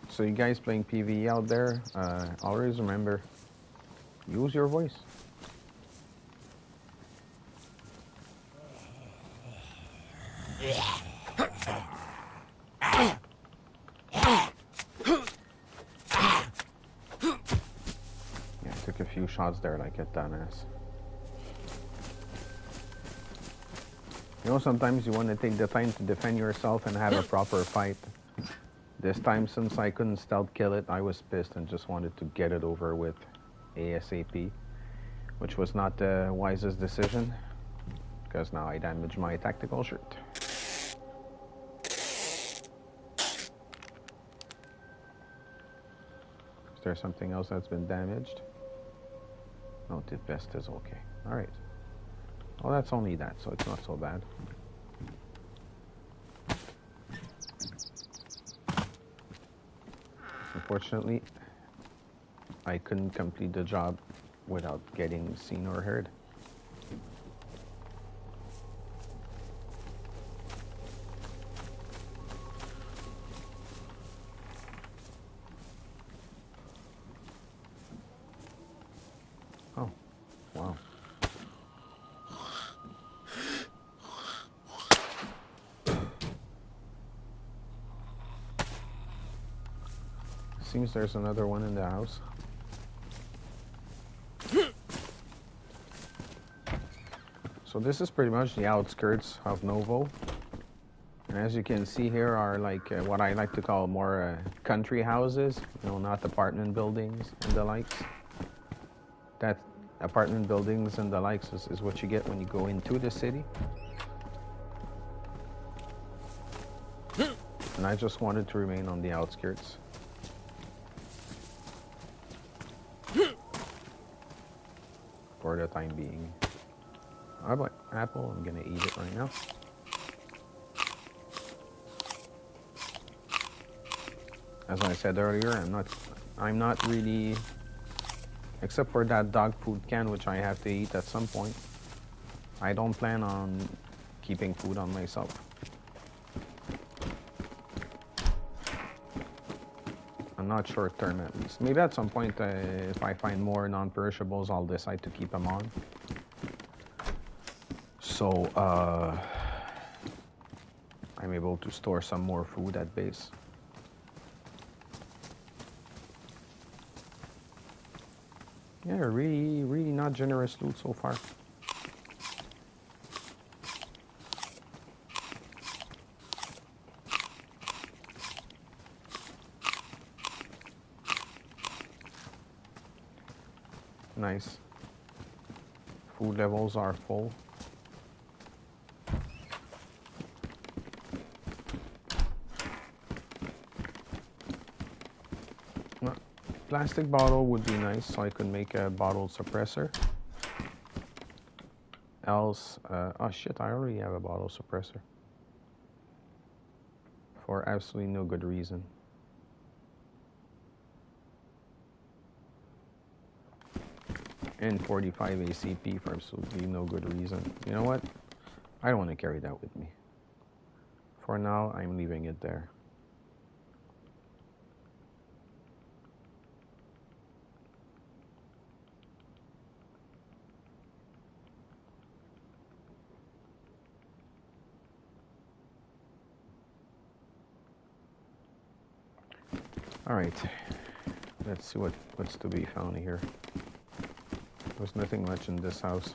So you guys playing PvE out there, always remember, use your voice. Yeah, I took a few shots there like a dumbass. You know, sometimes you want to take the time to defend yourself and have a proper fight. This time, since I couldn't stealth kill it, I was pissed and just wanted to get it over with ASAP, which was not the wisest decision, because now I damaged my tactical shirt. Is there something else that's been damaged? No, the vest is okay. Alright. Well, that's only that, so it's not so bad. Unfortunately, I couldn't complete the job without getting seen or heard. Oh, wow. Seems there's another one in the house. So this is pretty much the outskirts of Novo. And as you can see here are like what I like to call more country houses, you know, not apartment buildings and the likes. That apartment buildings and the likes is what you get when you go into the city. And I just wanted to remain on the outskirts. For the time being. How about apple? I'm gonna eat it right now. As I said earlier, I'm not really, except for that dog food can which I have to eat at some point. I don't plan on keeping food on myself. I'm not short term at least. Maybe at some point, if I find more non-perishables, I'll decide to keep them on. So, I'm able to store some more food at base. Yeah, really not generous loot so far. Nice. Food levels are full. Plastic bottle would be nice, so I could make a bottle suppressor. Else, oh shit, I already have a bottle suppressor. For absolutely no good reason. And 45 ACP for absolutely no good reason. You know what? I don't want to carry that with me. For now, I'm leaving it there. All right, let's see what's to be found here. There's nothing much in this house.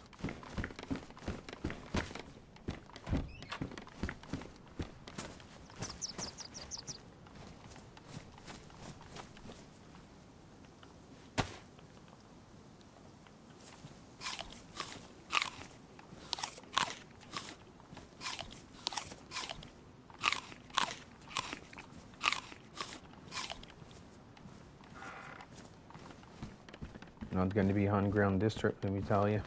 Not going to be hungry on this trip, let me tell you.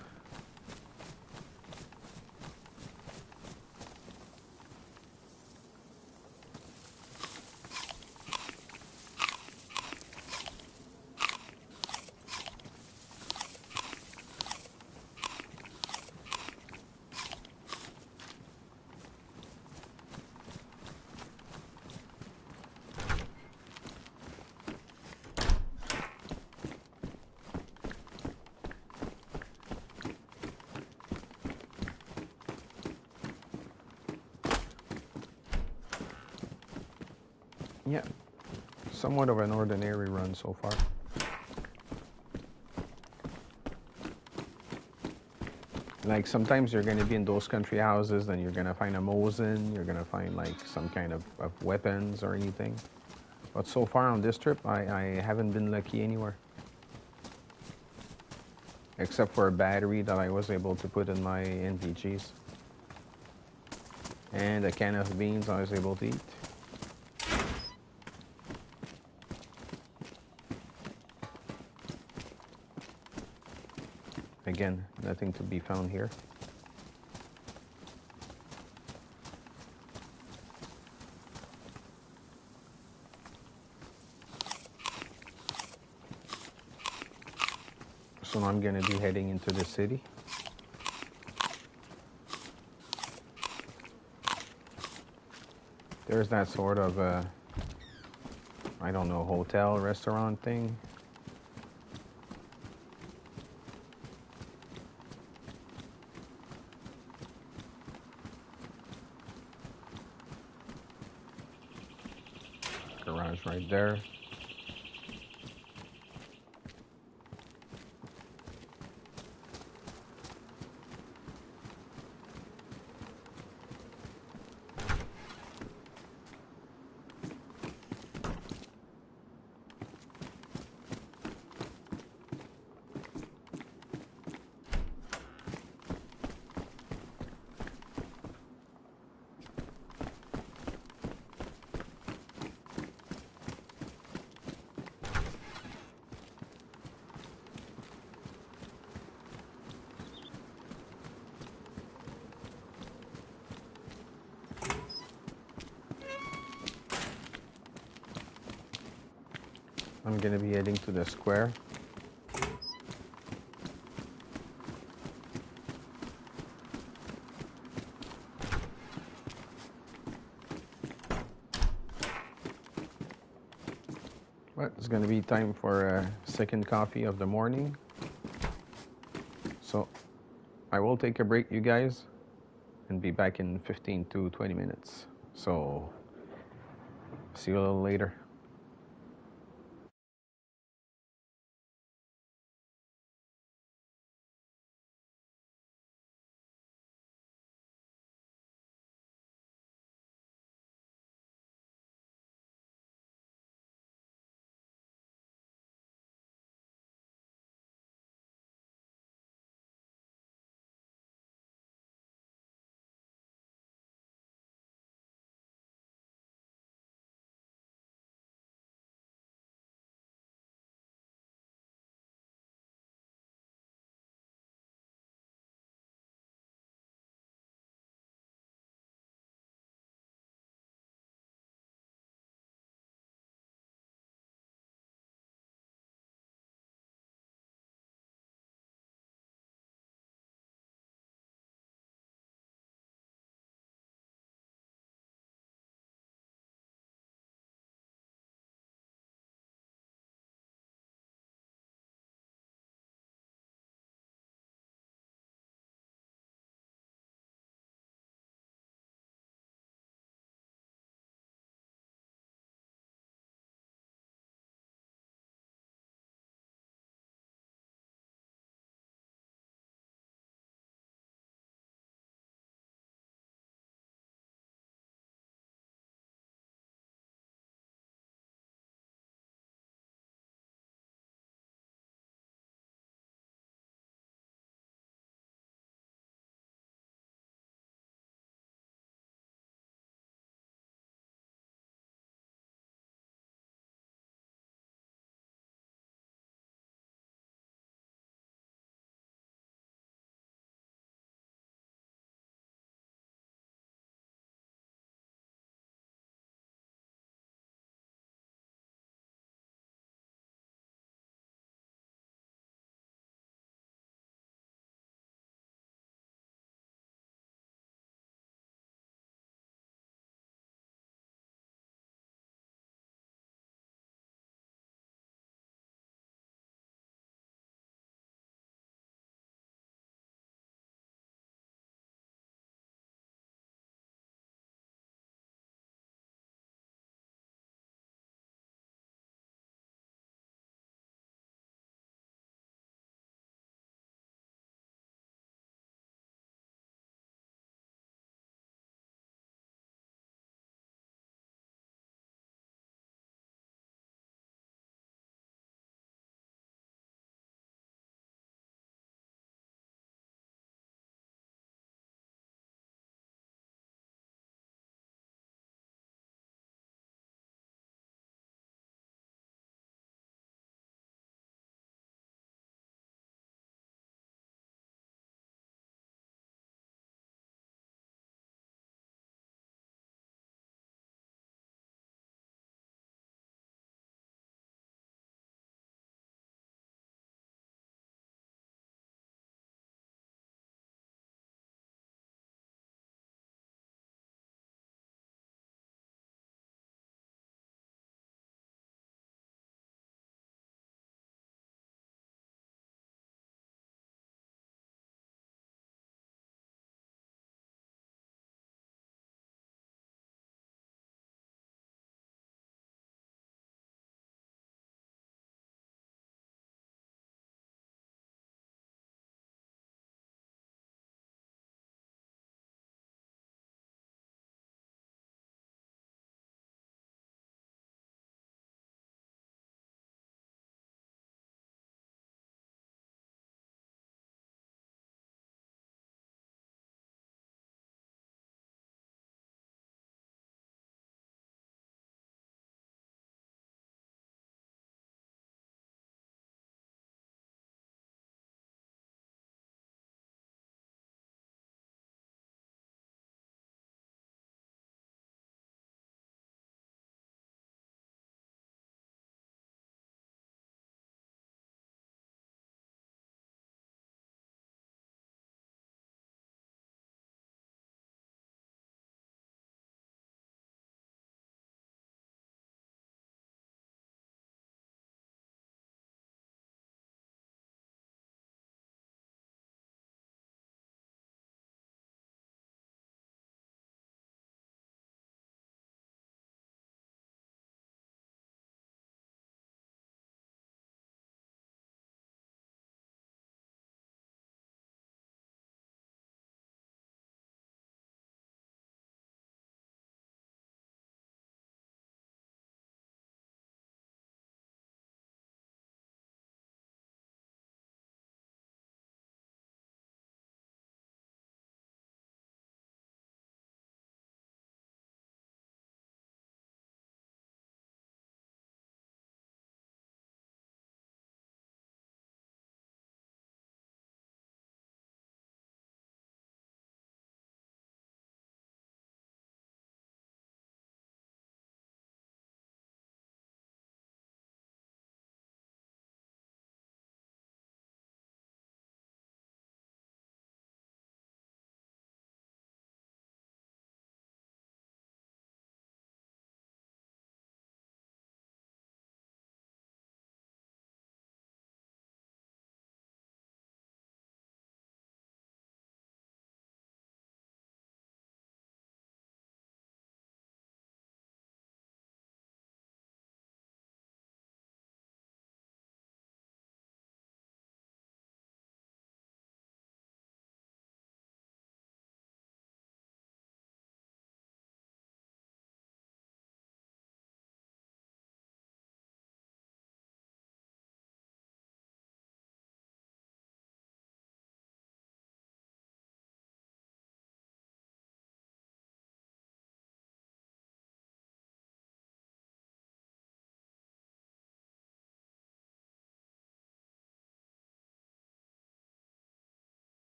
Yeah, somewhat of an ordinary run so far. Like sometimes you're going to be in those country houses, then you're going to find a Mosin, you're going to find like some kind of weapons or anything. But so far on this trip, I haven't been lucky anywhere. Except for a battery that I was able to put in my NVGs. And a can of beans I was able to eat. Again, nothing to be found here. So now I'm going to be heading into the city. There's that sort of, I don't know, hotel, restaurant thing. Garage right there. I'm going to be heading to the square. But it's going to be time for a second coffee of the morning. So I will take a break, you guys, and be back in 15 to 20 minutes. So see you a little later.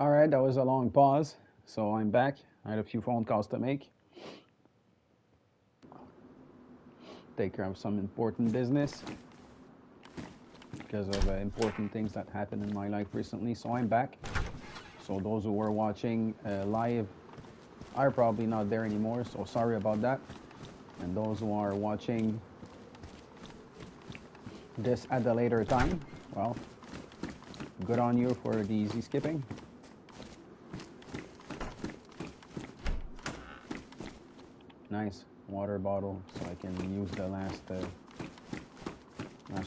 All right, that was a long pause, so I'm back. I had a few phone calls to make. Take care of some important business because of important things that happened in my life recently. So I'm back. So those who were watching live are probably not there anymore, so sorry about that. And those who are watching this at a later time, well, good on you for the easy skipping. Nice water bottle, so I can use the last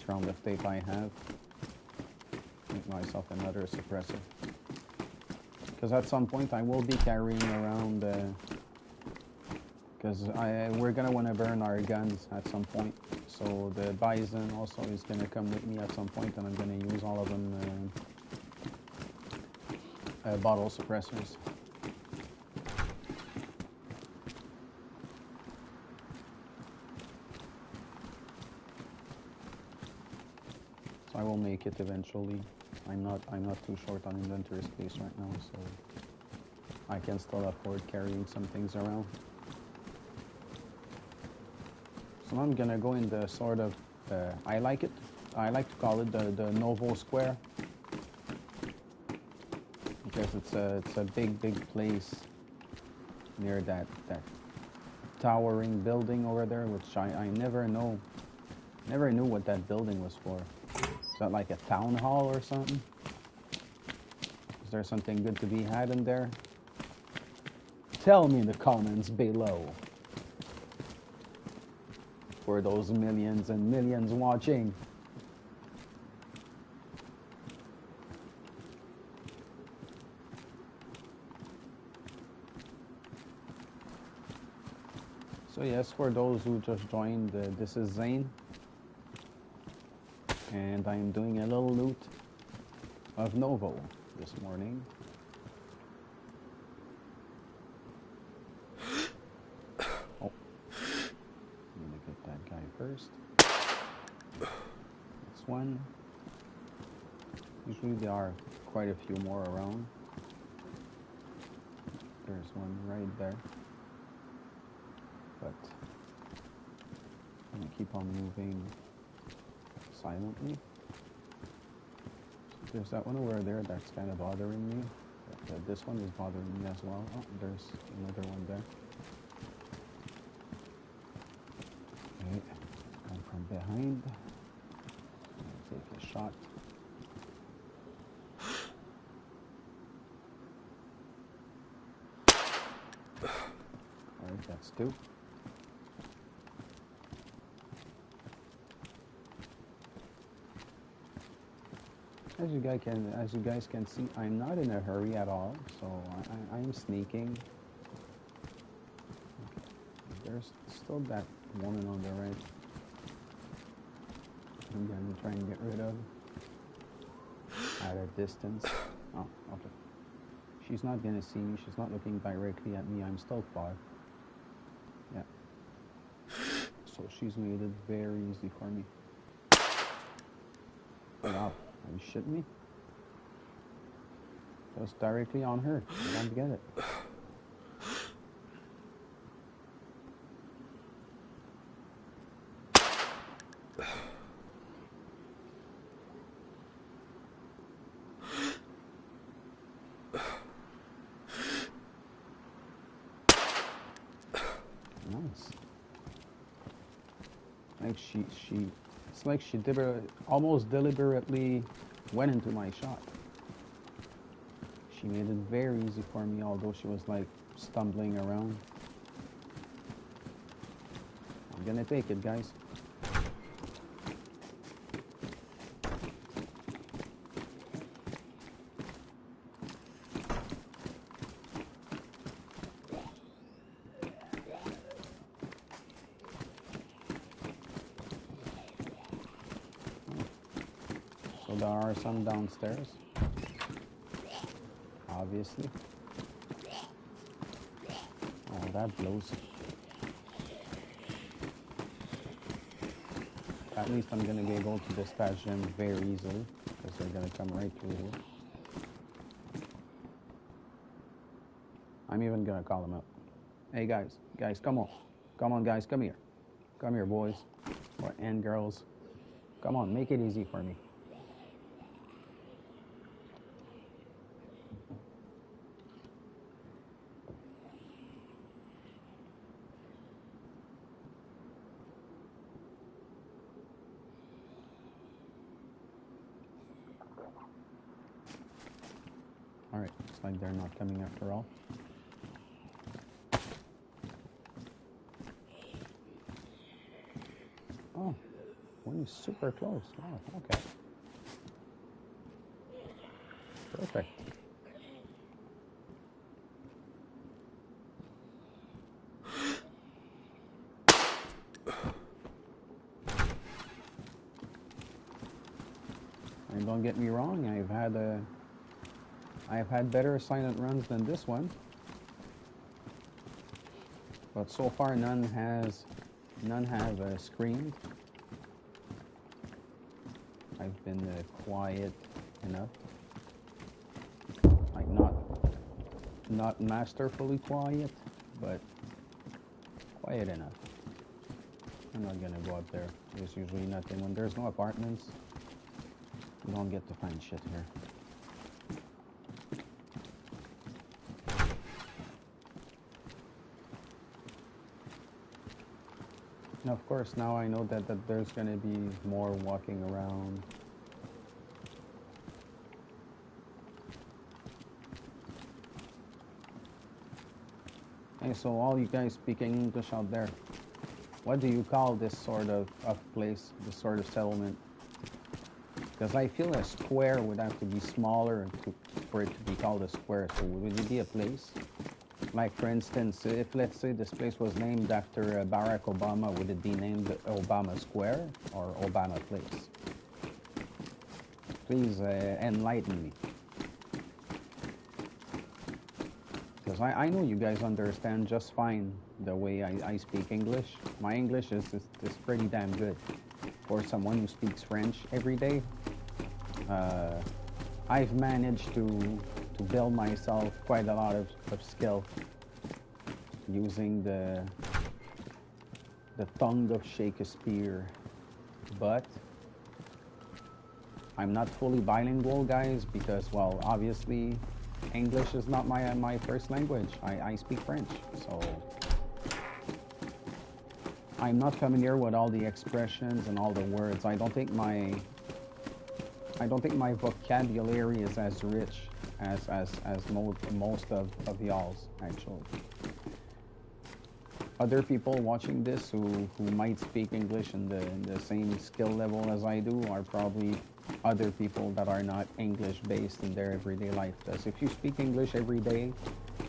round of tape I have. Make myself another suppressor. Because at some point I will be carrying around, because we're gonna want to burn our guns at some point. So the bison also is gonna come with me at some point, and I'm gonna use all of them bottle suppressors. So I will make it eventually. I'm not too short on inventory space right now, so I can still afford carrying some things around. So I'm gonna go in the sort of I like to call it the Novo Square, because it's a big place near that towering building over there, which I never knew what that building was for. Is that like a town hall or something? Is there something good to be had in there? Tell me in the comments below. For those millions and millions watching. So yes, for those who just joined, this is Zane. And I'm doing a little loot of Novo this morning. Oh, I'm gonna get that guy first. This one. Usually there are quite a few more around. There's one right there. But I'm gonna keep on moving silently. So there's that one over there that's kind of bothering me. But, this one is bothering me as well. Oh, there's another one there. Okay, come from behind. Take a shot. Alright, that's two. As you guys can see, I'm not in a hurry at all, so I'm sneaking. Okay. There's still that woman on the right. I'm gonna try and get rid of at a distance. Oh, okay. She's not gonna see me. She's not looking directly at me. I'm still far. Yeah. So she's made it very easy for me. Wow. Are you shitting me? Goes directly on her. I don't get it. Nice. Like it's like she almost deliberately went into my shot. She made it very easy for me, although she was like stumbling around. I'm gonna take it, guys. So there are some downstairs, obviously. Oh, that blows. At least I'm gonna be able to dispatch them very easily, because they're gonna come right through here. I'm even gonna call them up. Hey guys, come on. Come on guys, come here. Come here boys. And girls. Come on, make it easy for me. Alright, looks like they're not coming after all. Oh, one is super close. Oh, okay. Perfect. And don't get me wrong, I've had better silent runs than this one, but so far none have screamed. I've been quiet enough, like not masterfully quiet, but quiet enough. I'm not gonna go up there. There's usually nothing. When there's no apartments, you don't get to find shit here. And of course, now I know that there's gonna be more walking around. Hey, so all you guys speaking English out there, what do you call this sort of place, this sort of settlement? Because I feel a square would have to be smaller for it to be called a square. So would it be a place? Like for instance, if let's say this place was named after Barack Obama, would it be named Obama Square or Obama Place? Please enlighten me. Because I know you guys understand just fine the way I speak English. My English is pretty damn good. For someone who speaks French every day, I've managed to build myself quite a lot of skill using the tongue of Shakespeare, but I'm not fully bilingual, guys, because, well, obviously English is not my first language. I speak French, so I'm not familiar with all the expressions and all the words. I don't think my vocabulary is as rich as most of y'all's, actually. Other people watching this who might speak English in the same skill level as I do are probably other people that are not English based in their everyday life. Because if you speak English every day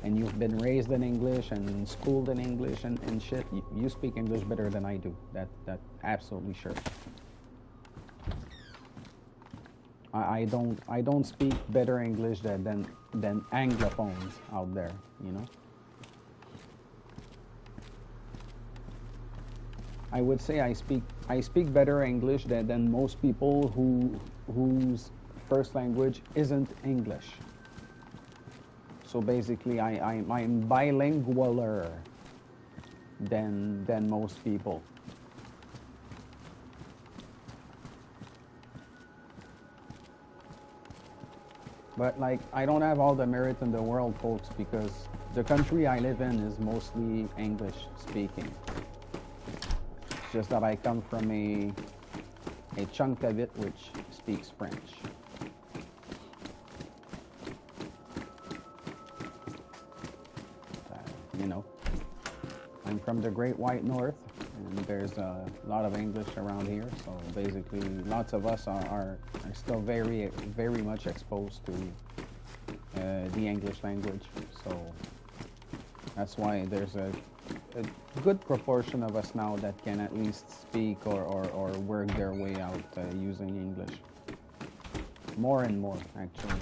and you've been raised in English and schooled in English and shit, you speak English better than I do. That's absolutely sure. I don't speak better English than Anglophones out there, you know. I would say I speak better English than most people whose first language isn't English. So basically, I'm bilingualer than most people. But like, I don't have all the merit in the world, folks, because the country I live in is mostly English speaking. It's just that I come from a chunk of it which speaks French. You know, I'm from the Great White North, and there's a lot of English around here. So basically, lots of us are still very much exposed to the English language. So that's why there's a good proportion of us now that can at least speak or work their way out using English. More and more, actually.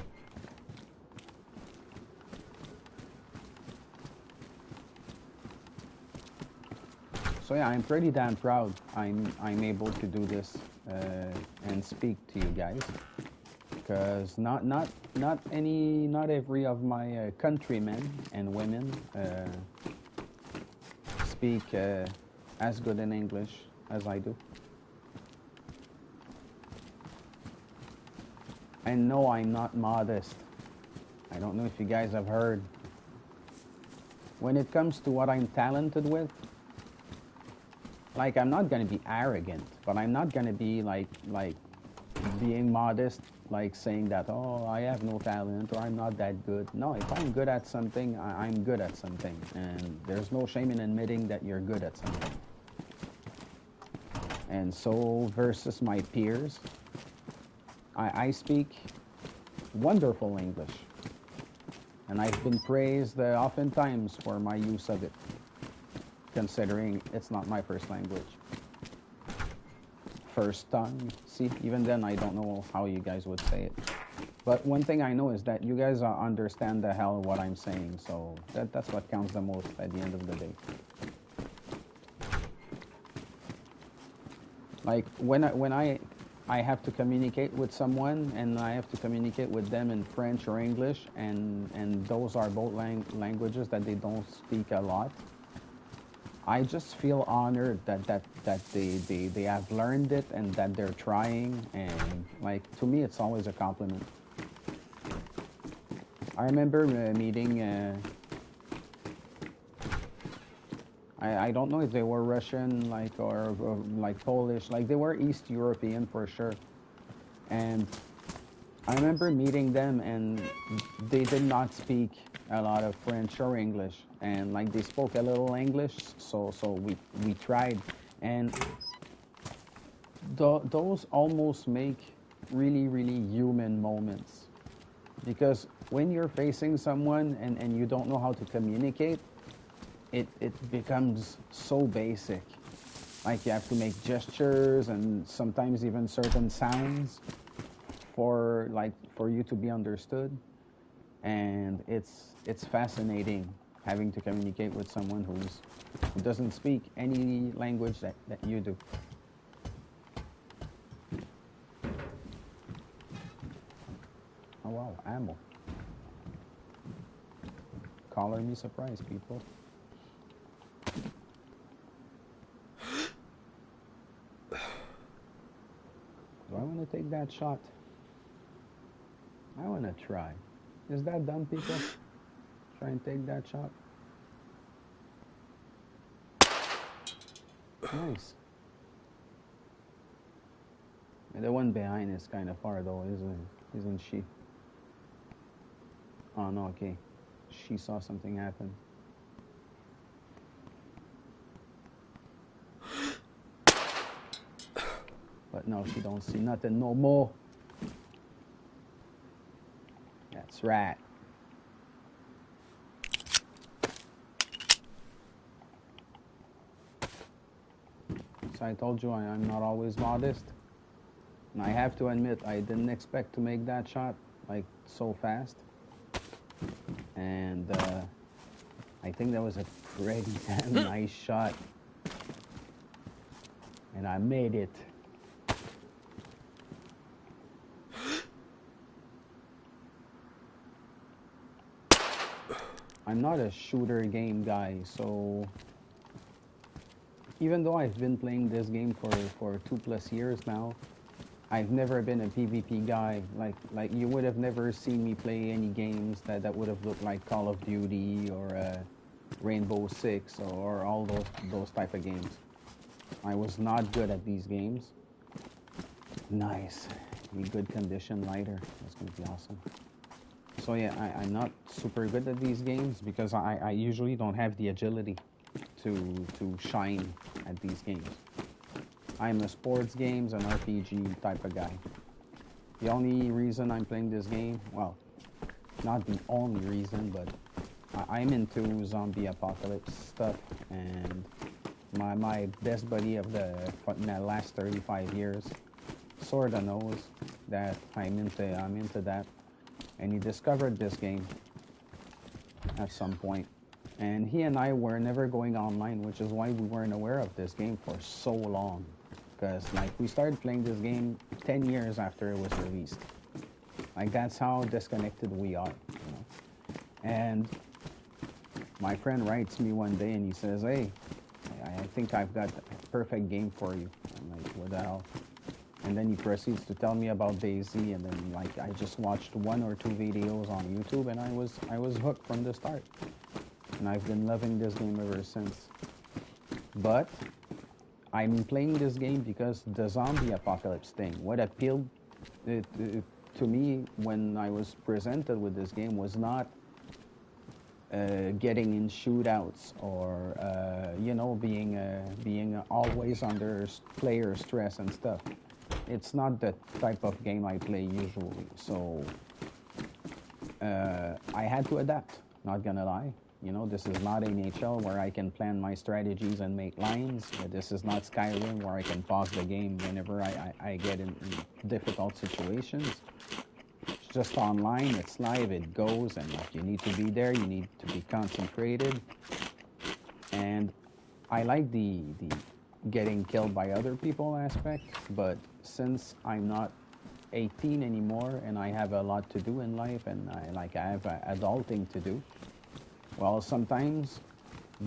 So yeah, I'm pretty damn proud I'm able to do this and speak to you guys. because not every of my countrymen and women speak as good in English as I do. And no, I'm not modest. I don't know if you guys have heard. When it comes to what I'm talented with, like, I'm not gonna be arrogant, but I'm not gonna be like being modest, like saying that, oh, I have no talent or I'm not that good. No, if I'm good at something, I'm good at something, and there's no shame in admitting that you're good at something. And so versus my peers, I speak wonderful English, and I've been praised oftentimes for my use of it, considering it's not my first language. First tongue. See, even then I don't know how you guys would say it. But one thing I know is that you guys understand the hell what I'm saying, so that's what counts the most at the end of the day. Like when I have to communicate with someone, and I have to communicate with them in French or English, and those are both languages that they don't speak a lot. I just feel honored that they have learned it and that they're trying, and like, to me it's always a compliment. I remember meeting I don't know if they were Russian, like, or like Polish, like they were East European for sure. And I remember meeting them, and they did not speak a lot of French or English, and like they spoke a little English, so we tried, and those almost make really human moments, because when you're facing someone and you don't know how to communicate, it becomes so basic. Like, you have to make gestures and sometimes even certain sounds for you to be understood. And it's fascinating having to communicate with someone who doesn't speak any language that you do. Oh wow, ammo. Color me surprised, people. Do I want to take that shot? I want to try. Is that done, people? Try and take that shot. Nice. The one behind is kind of far though, isn't she? Oh no, okay. She saw something happen. But no, she don't see nothing no more. That's right. So I told you I'm not always modest. And I have to admit, I didn't expect to make that shot like so fast. And I think that was a pretty damn nice shot. And I made it. I'm not a shooter game guy, so even though I've been playing this game for 2+ years now, I've never been a PvP guy. Like you would have never seen me play any games that would have looked like Call of Duty or Rainbow Six or all those type of games. I was not good at these games. Nice. Be good condition lighter. That's gonna be awesome. So yeah, I'm not super good at these games because I usually don't have the agility to shine at these games. I'm a sports games and RPG type of guy. The only reason I'm playing this game, well, not the only reason, but I'm into zombie apocalypse stuff, and my best buddy of the last 35 years sorta knows that I'm into that. And he discovered this game at some point. And he and I were never going online, which is why we weren't aware of this game for so long. Because like we started playing this game 10 years after it was released. Like that's how disconnected we are, you know. And my friend writes me one day and he says, "Hey, I think I've got a perfect game for you." I'm like, "What the hell?" And then he proceeds to tell me about DayZ, and then like I just watched one or two videos on YouTube, and I was hooked from the start, and I've been loving this game ever since. But I'm playing this game because the zombie apocalypse thing. What appealed to me when I was presented with this game was not getting in shootouts or being always under player stress and stuff. It's not the type of game I play usually, so I had to adapt. Not gonna lie, you know, this is not NHL where I can plan my strategies and make lines. This is not Skyrim where I can pause the game whenever I get in difficult situations. It's just online, it's live, it goes, and like you need to be there, you need to be concentrated. And I like the getting killed by other people aspect, but since I'm not 18 anymore and I have a lot to do in life and I have adulting to do, well, sometimes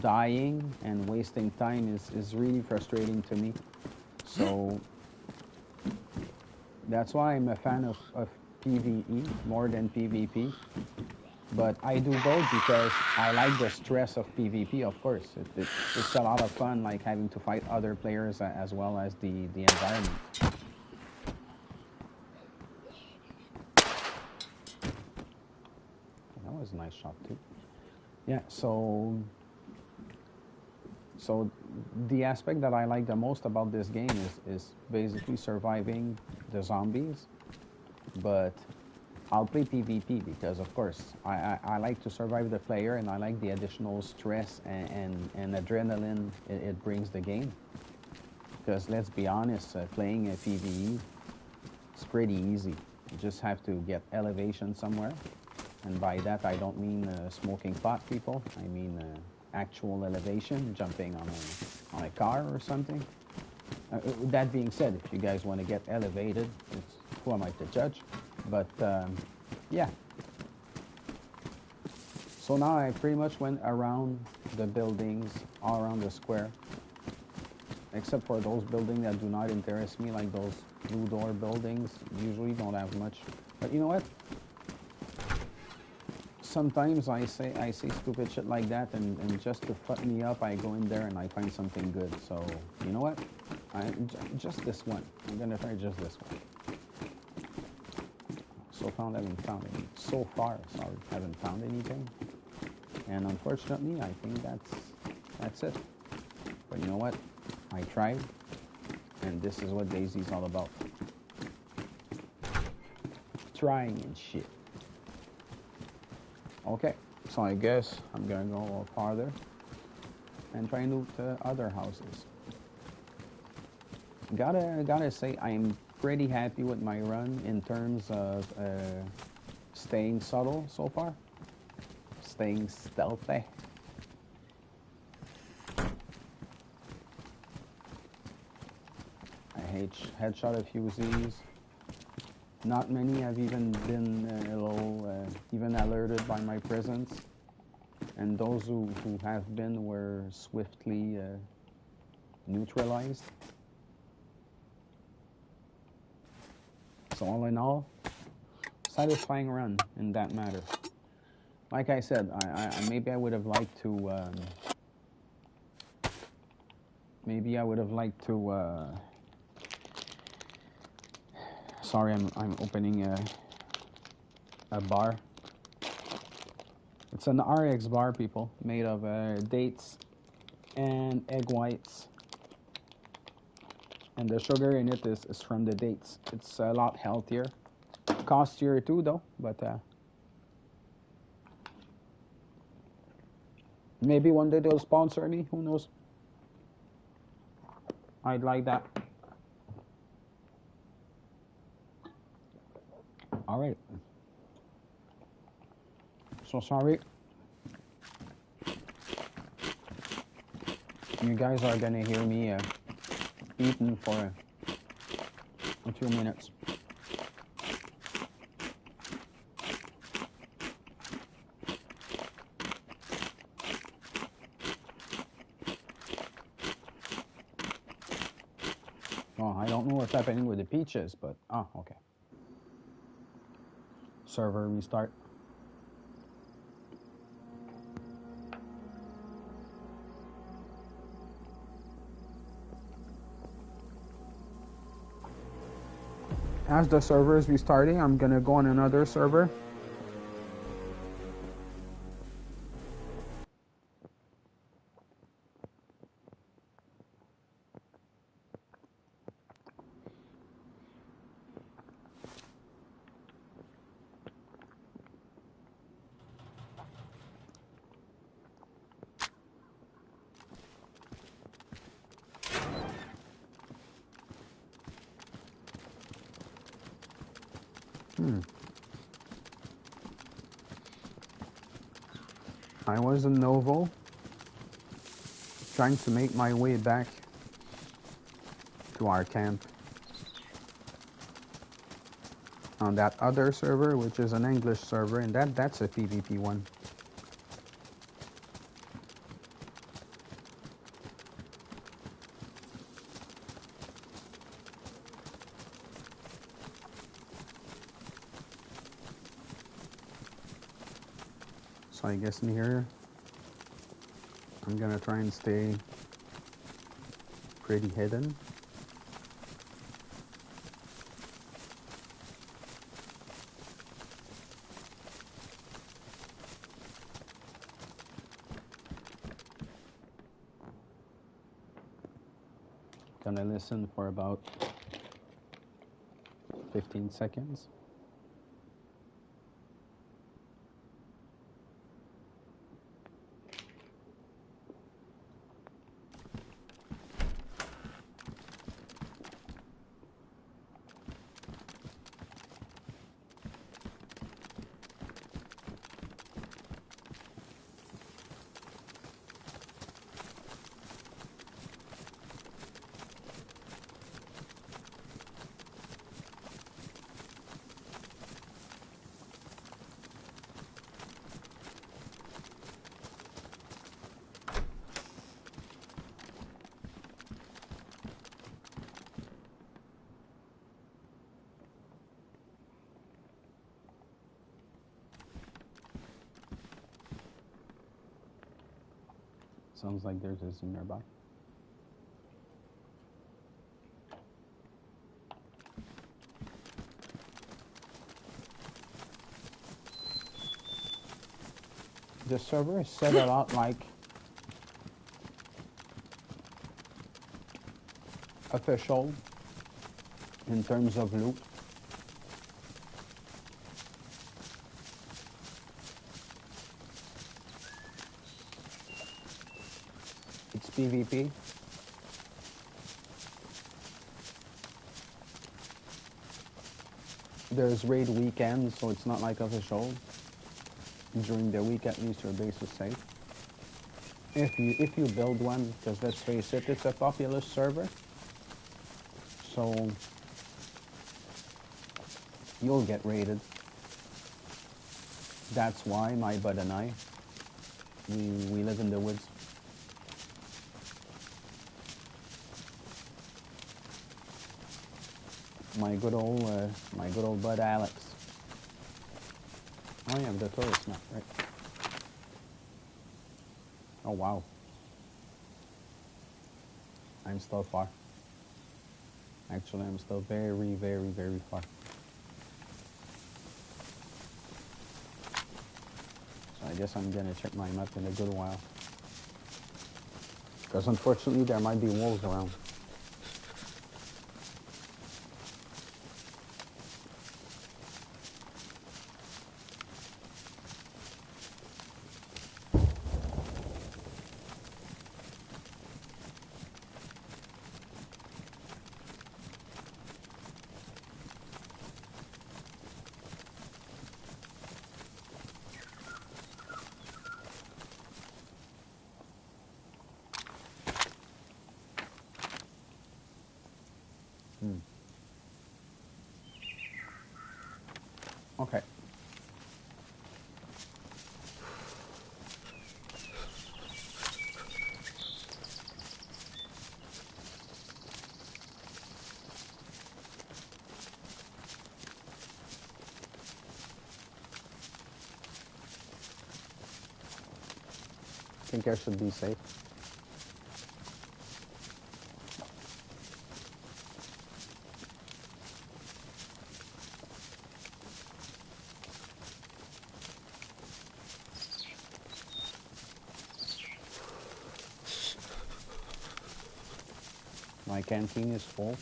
dying and wasting time is really frustrating to me. So that's why I'm a fan of PvE more than PvP. But I do both because I like the stress of PvP, of course. It's a lot of fun, like having to fight other players as well as the environment. That was a nice shot too. Yeah, so the aspect that I like the most about this game is basically surviving the zombies, but I'll play PvP because, of course, I like to survive the player and I like the additional stress and adrenaline it brings the game. Because let's be honest, playing a PvE is pretty easy. You just have to get elevation somewhere. And by that, I don't mean smoking pot, people. I mean actual elevation, jumping on a car or something. That being said, if you guys want to get elevated, who am I to judge? But yeah. So now I pretty much went around the buildings, all around the square. Except for those buildings that do not interest me, like those blue door buildings. Usually don't have much. But you know what? Sometimes I say stupid shit like that, and just to fuck me up, I go in there and I find something good. So you know what? Just this one. I'm gonna try just this one. So far, haven't found any. So far, sorry, haven't found anything. And unfortunately, I think that's it. But you know what? I tried, and this is what DayZ is all about. Trying and shit. Okay, so I guess I'm gonna go a little farther and try and loot other houses. Gotta say, I'm pretty happy with my run in terms of staying subtle so far, staying stealthy. I headshot a few Z's. Not many have even been even alerted by my presence, and those who have been were swiftly neutralized. So all in all, satisfying run in that matter. Like I said, maybe I would have liked to. Maybe I would have liked to. Sorry, I'm opening a bar. It's an RX bar, people, made of dates and egg whites. And the sugar in it is from the dates. It's a lot healthier. Costier too, though, but maybe one day they'll sponsor me. Who knows? I'd like that. All right. So sorry. You guys are gonna hear me eating for a few minutes. what's happening with the peaches, but oh, okay. Server restart. As the server is restarting, I'm gonna go on another server. I was in Novo, trying to make my way back to our camp on that other server, which is an English server, and that's a PvP one. So I guess in here, I'm gonna try and stay pretty hidden. Gonna listen for about 15 seconds. Sounds like there's a zoo nearby. The server is set a lot like official in terms of loot. It's PvP. There's raid weekends, so it's not like official. During the week, at least your base is safe. If you build one, because let's face it, it's a populous server, so you'll get raided. That's why my bud and I, we live in the woods. My good old bud Alex. Oh yeah, the tourist map, right? Oh wow. I'm still far. Actually, I'm still very, very, very far. So I guess I'm gonna check my map in a good while. Because unfortunately, there might be wolves around. Okay. think I should be safe. My canteen is full.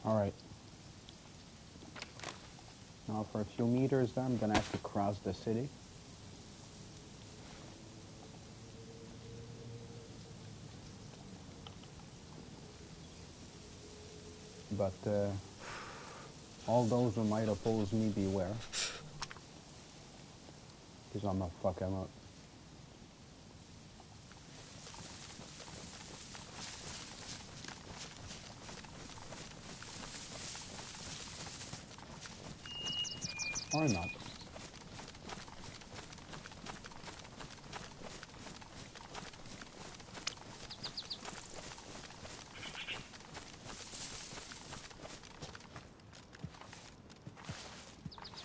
All right. Now for a few meters there, I'm gonna have to cross the city. But all those who might oppose me, beware. Because I'm gonna fuck them up. Or not.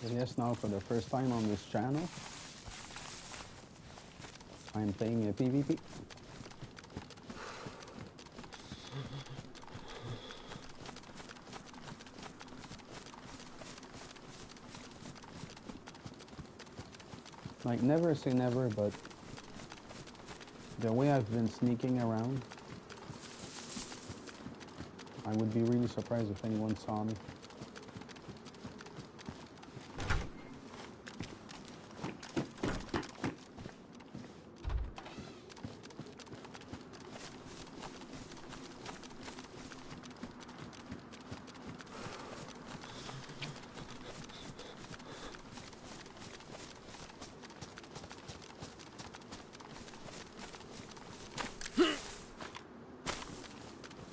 So yes, now for the first time on this channel, I'm playing a PvP. Like, never say never, but the way I've been sneaking around, I would be really surprised if anyone saw me.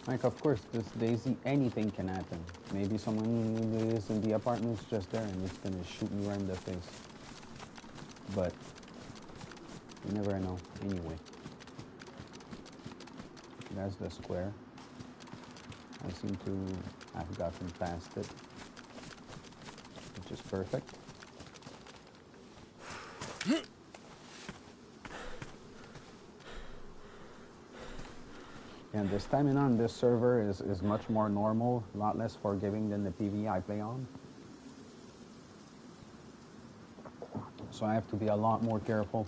Like, of course, this DayZ, anything can happen. Maybe someone is in the apartment's just there and it's gonna shoot me right in the face. But you never know. Anyway, that's the square. I seem to have gotten past it, which is perfect. And the stamina on this server is much more normal, a lot less forgiving than the PvE I play on. So I have to be a lot more careful.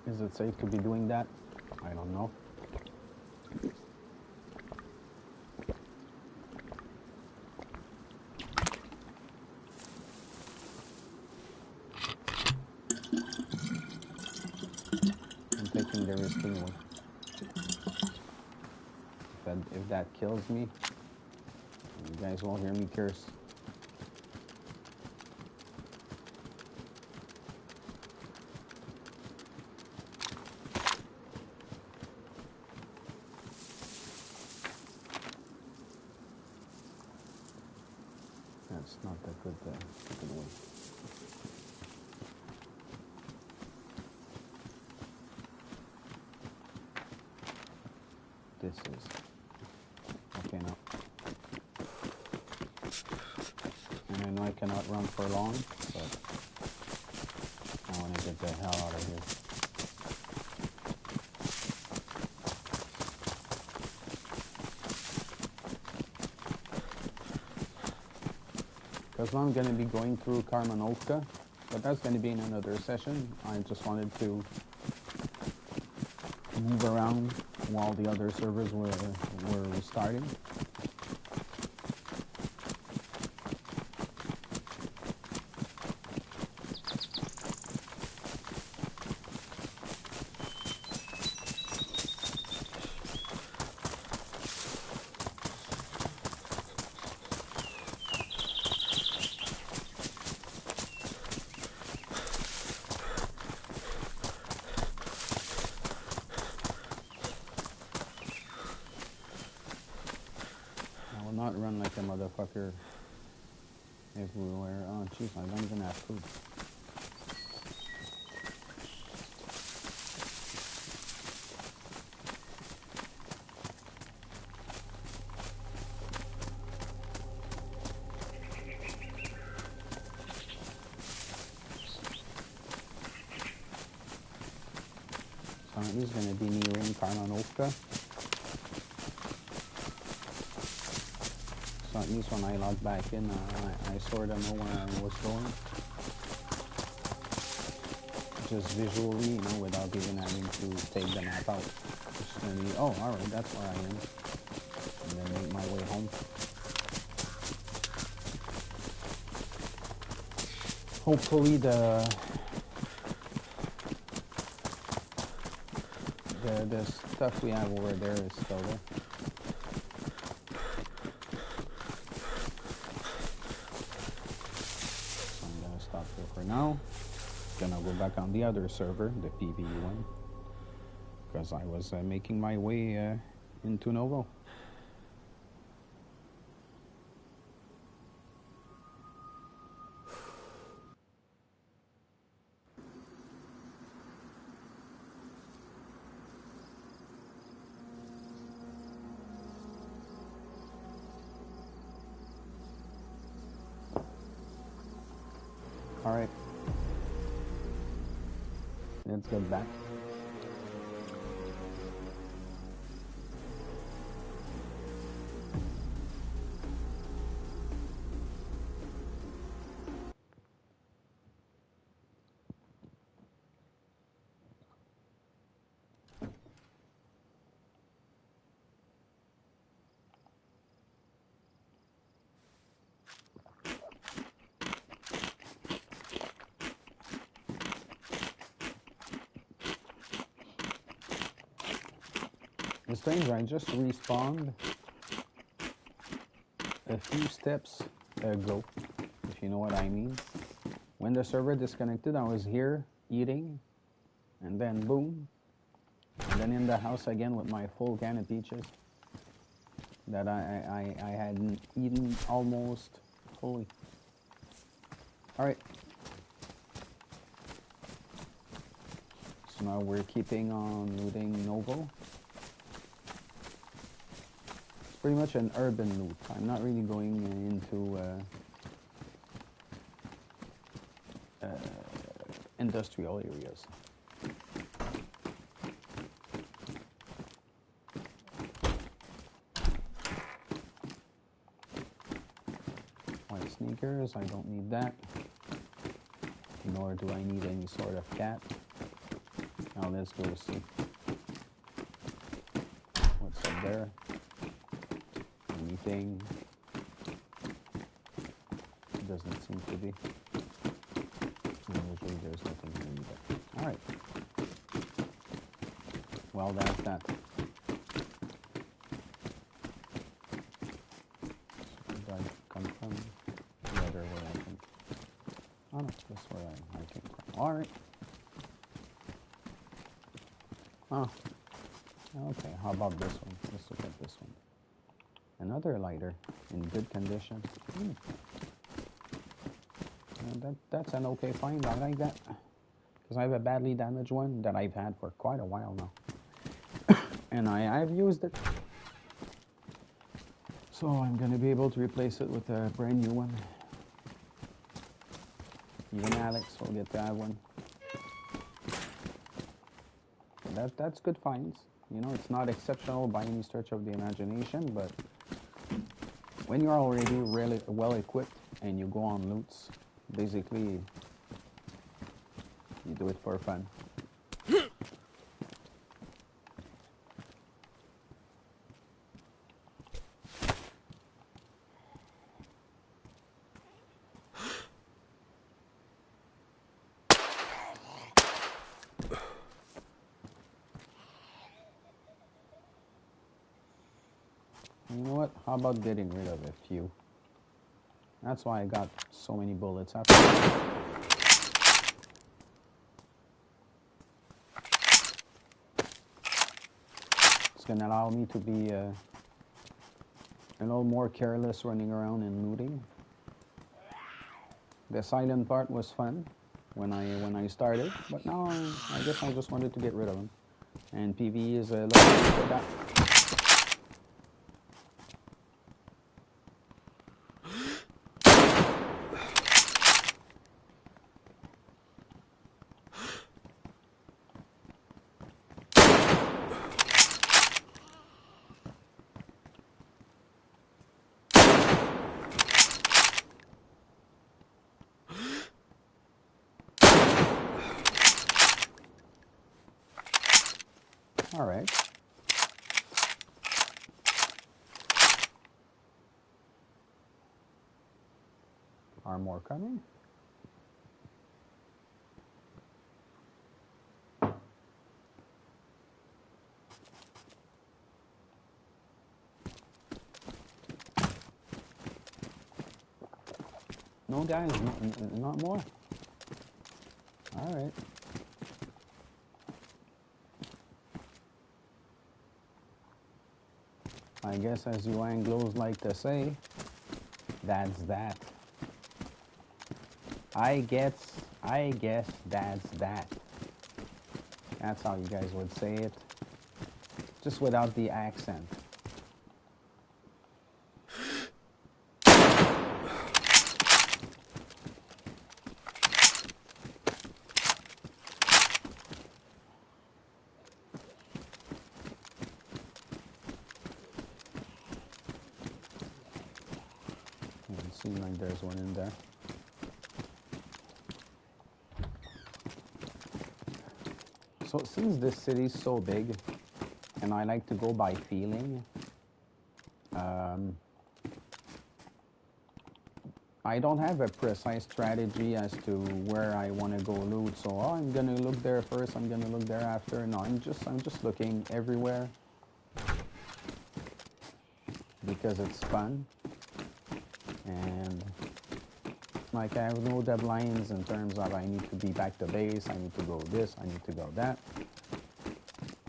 Is it safe to be doing that? I don't know. I'm taking the risk anyway. If that kills me, you guys won't hear me curse. That's not a good way. This is. know I cannot run for long, but I want to get the hell out of here. Because now I'm going to be going through Karmanovka, but that's going to be in another session. I just wanted to move around while the other servers were restarting. Not run like a motherfucker everywhere. Oh jeez, I don't even have food. So he's gonna be nearing Karmanovka. So at least when I log back in, I sort of know where I was going. Just visually, you know, without even having to take the map out. Just gonna be, oh, alright, that's where I am. And then make my way home. Hopefully the stuff we have over there is still there. For now, gonna go back on the other server, the PvE one, because I was making my way into Novo. All right. Let's get back. It's strange, I just respawned a few steps ago, if you know what I mean. When the server disconnected, I was here eating, and then boom, and then in the house again with my full can of peaches that I hadn't eaten almost fully. Alright. So now we're keeping on looting Novo. Pretty much an urban loot. I'm not really going into industrial areas. White sneakers, I don't need that. Nor do I need any sort of cat. Now let's go see what's up there. Anything? Doesn't seem to be. Usually there's nothing here either. Alright. Well, that's that. So did I come from? The other way, I think. Oh no, that's where I came from. Alright. Oh. Okay, how about this one? Let's look at this one. Another lighter in good condition. That's an okay find. I like that because I have a badly damaged one that I've had for quite a while now, and I've used it. So I'm gonna be able to replace it with a brand new one. Even Alex will get to have one. That's good finds. You know, it's not exceptional by any stretch of the imagination, but when you're already really well equipped and you go on loots, basically you do it for fun. You know what? How about getting rid of a few? That's why I got so many bullets after. It's gonna allow me to be a little more careless running around and looting. The silent part was fun when I started, but now I guess I just wanted to get rid of them. And PvE is a little bit for that. All right. Are more coming? No, guys, not more. All right. I guess, as you Anglos like to say, that's that. I guess that's that. That's how you guys would say it. Just without the accent. It seems like there's one in there. So since this city's so big, and I like to go by feeling, I don't have a precise strategy as to where I want to go loot. So I'm gonna look there first. I'm gonna look there after. No, I'm just looking everywhere because it's fun, and like I have no deadlines in terms of I need to be back to base. I need to go this. I need to go that.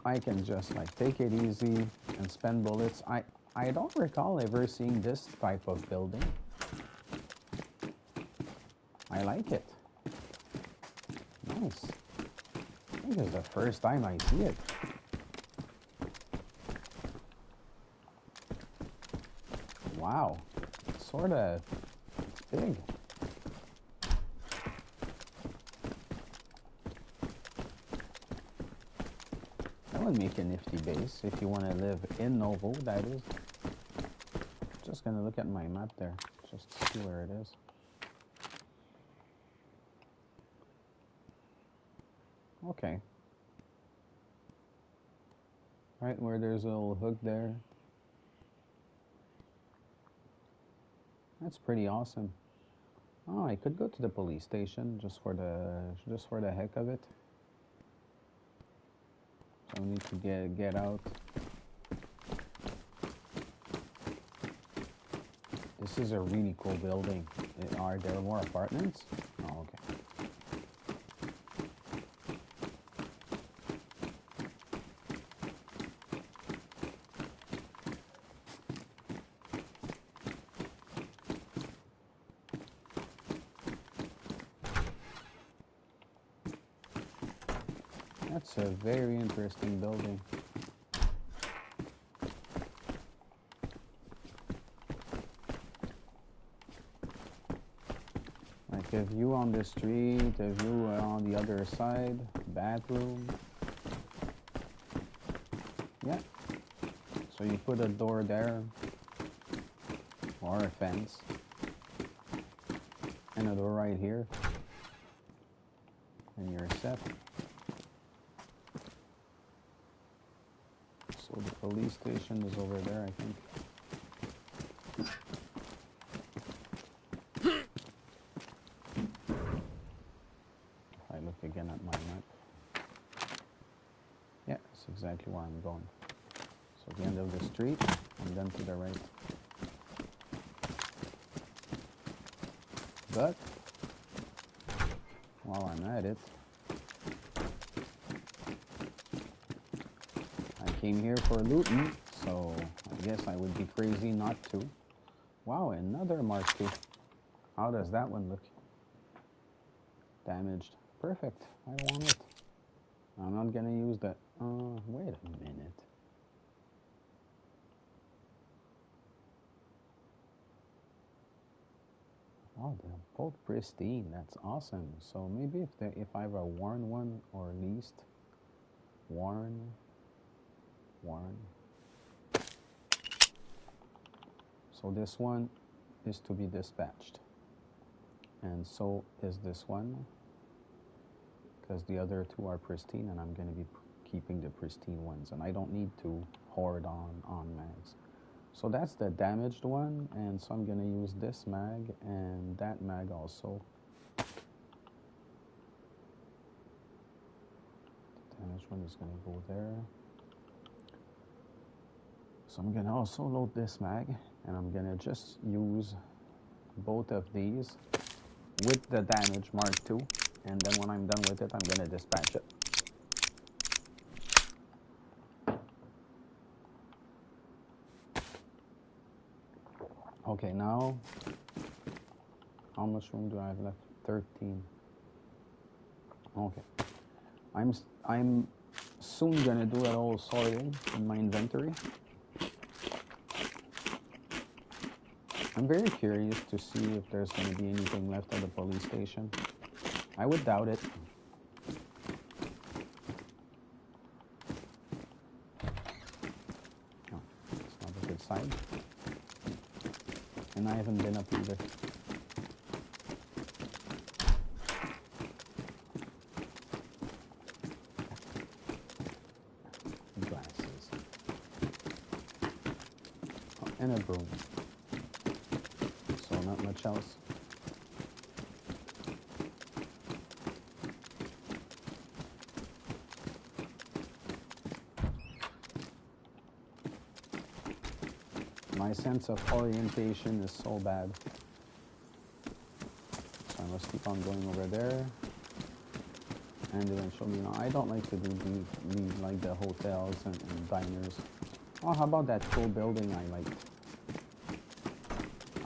I can just like take it easy and spend bullets. I don't recall ever seeing this type of building. I like it. Nice. I think it's the first time I see it. Wow. It's sort of big. That would make a nifty base if you want to live in Novo, that is. Just gonna look at my map there, just to see where it is. Okay. Right where there's a little hook there. That's pretty awesome. Oh, I could go to the police station just for the heck of it. So I need to get out. This is a really cool building. Are there more apartments? Oh, okay. That's a very interesting building. Like a view on the street, a view on the other side, bathroom. Yeah. So you put a door there, or a fence, and a door right here, and you're set. So the police station is over there, I think. If I look again at my map. Yeah, that's exactly where I'm going. So the end of the street, and then to the right. But while I'm at it, I came here for lootin', so I guess I would be crazy not to. Wow, another Mark II. How does that one look? Damaged. Perfect. I want it. I'm not gonna use that. Wait a minute. Oh, they're both pristine. That's awesome. So maybe if I have a worn one, or leased, worn. So this one is to be dispatched, and so is this one, because the other two are pristine, and I'm going to be keeping the pristine ones, and I don't need to hoard on mags. So that's the damaged one, and so I'm going to use this mag and that mag also. The damaged one is going to go there. So I'm going to also load this mag, and I'm going to just use both of these with the damaged Mark II, and then when I'm done with it, I'm going to dispatch it. Okay, now, how much room do I have left? 13. Okay. I'm soon gonna do a little sorting in my inventory. I'm very curious to see if there's gonna be anything left at the police station. I would doubt it. Oh, it's not a good sign. And I haven't been up either. Glasses. Oh, and a broom. So not much else. My sense of orientation is so bad. So I must keep on going over there. And eventually, I don't like to do these like the hotels and diners. Oh, how about that cool building I liked?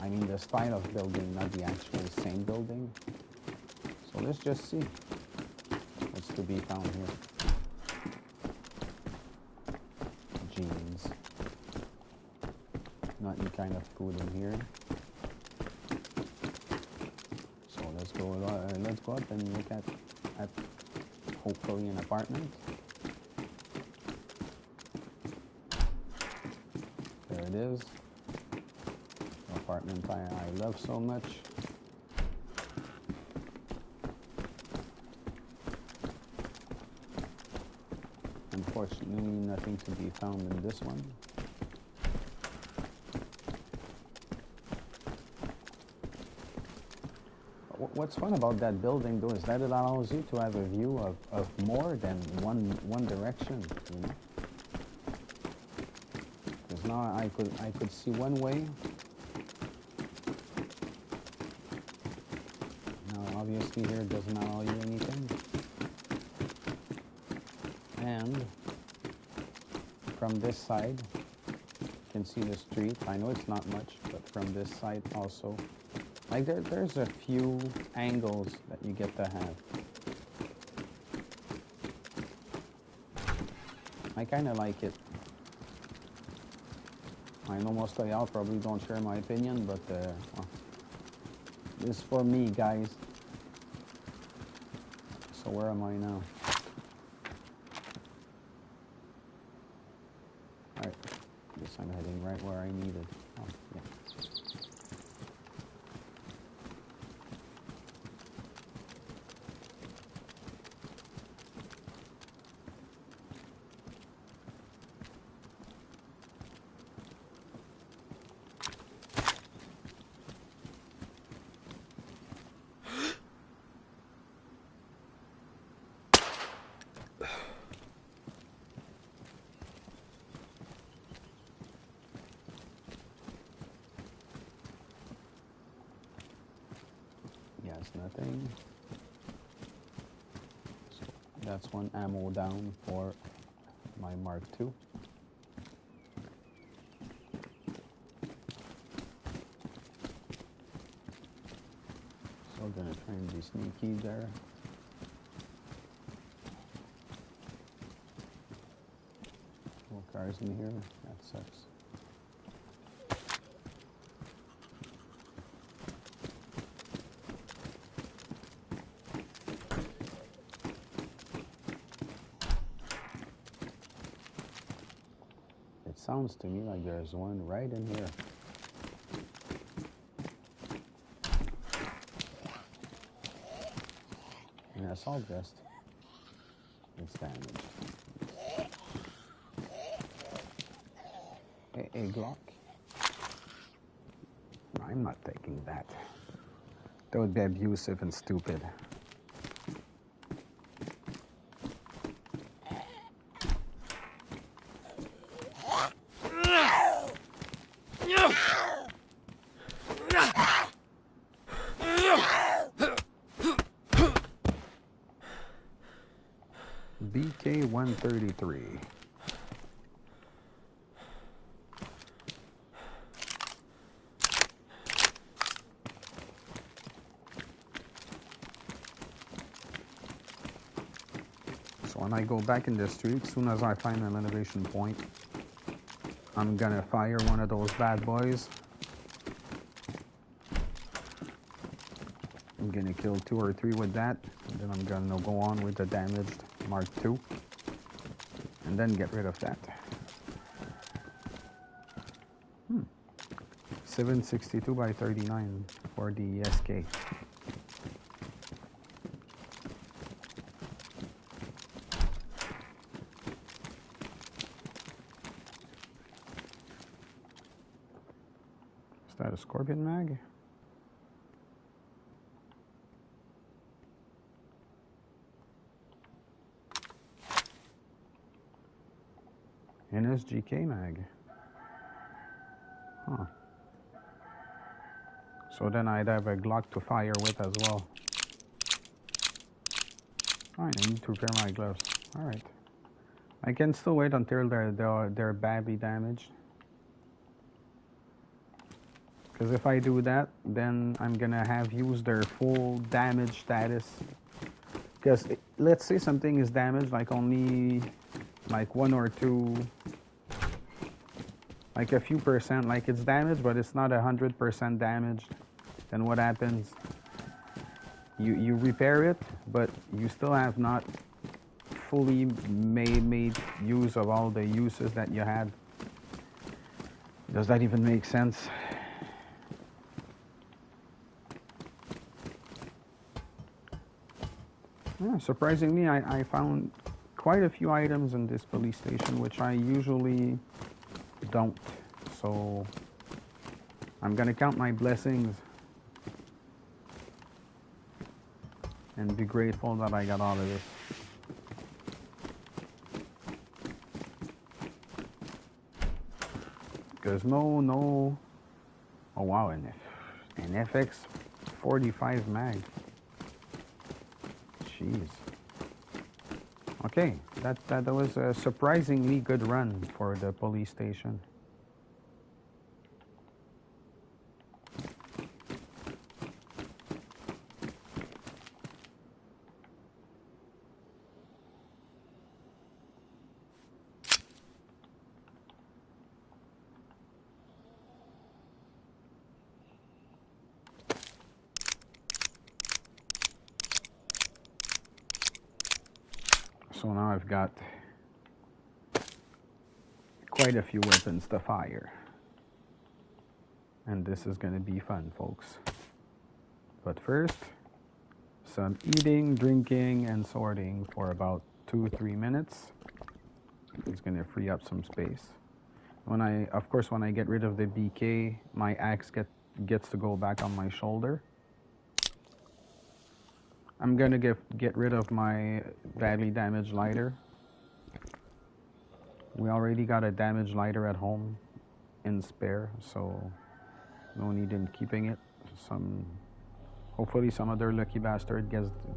I mean the style of building, not the actual same building. So let's just see what's to be found here. Jeans. Not any kind of food in here. So let's go up and look at hopefully an apartment. There it is. The apartment I love so much. Unfortunately, nothing to be found in this one. What's fun about that building, though, is that it allows you to have a view of more than one direction, you know? Because now I could see one way. Now, obviously, here it doesn't allow you anything. And from this side, you can see the street. I know it's not much, but from this side also. Like there's a few angles that you get to have. I kind of like it. I know most of y'all probably don't share my opinion, but well, this is for me, guys. So where am I now? Alright. Guess I'm heading right where I needed. Oh, yeah. Yes, nothing. So that's one ammo down for my Mark II. So I'm gonna try and be sneaky there. No cars in here. That sucks. It sounds to me like there's one right in here. An assault vest. It's damaged. A Glock. No, I'm not taking that. That would be abusive and stupid. BK-133. So when I go back in the street, as soon as I find an elevation point, I'm gonna fire one of those bad boys. I'm gonna kill 2 or 3 with that, and then I'm gonna go on with the damaged Mark II, and then get rid of that. 762 by 39 for the SK. Is that a Scorpion mag? NSGK mag. Huh. So then I'd have a Glock to fire with as well. Alright, I need to repair my gloves. Alright. I can still wait until they're badly damaged. Because if I do that, then I'm gonna have used their full damage status. Because let's say something is damaged, like only like 1 or 2, like a few percent, like it's damaged, but it's not 100% damaged. Then what happens? You repair it, but you still have not fully made use of all the uses that you had. Does that even make sense? Yeah, surprisingly, I found quite a few items in this police station, which I usually don't. So I'm gonna count my blessings and be grateful that I got all of this. Because no, oh wow, an FX 45 mag. Jeez. Okay, that was a surprisingly good run for the police station. So now I've got quite a few weapons to fire. And this is going to be fun, folks. But first, some eating, drinking, and sorting for about 2-3 minutes. It's going to free up some space. Of course, when I get rid of the BK, my axe gets to go back on my shoulder. I'm going to get rid of my badly damaged lighter. We already got a damaged lighter at home in spare, so no need in keeping it. Hopefully some other lucky bastard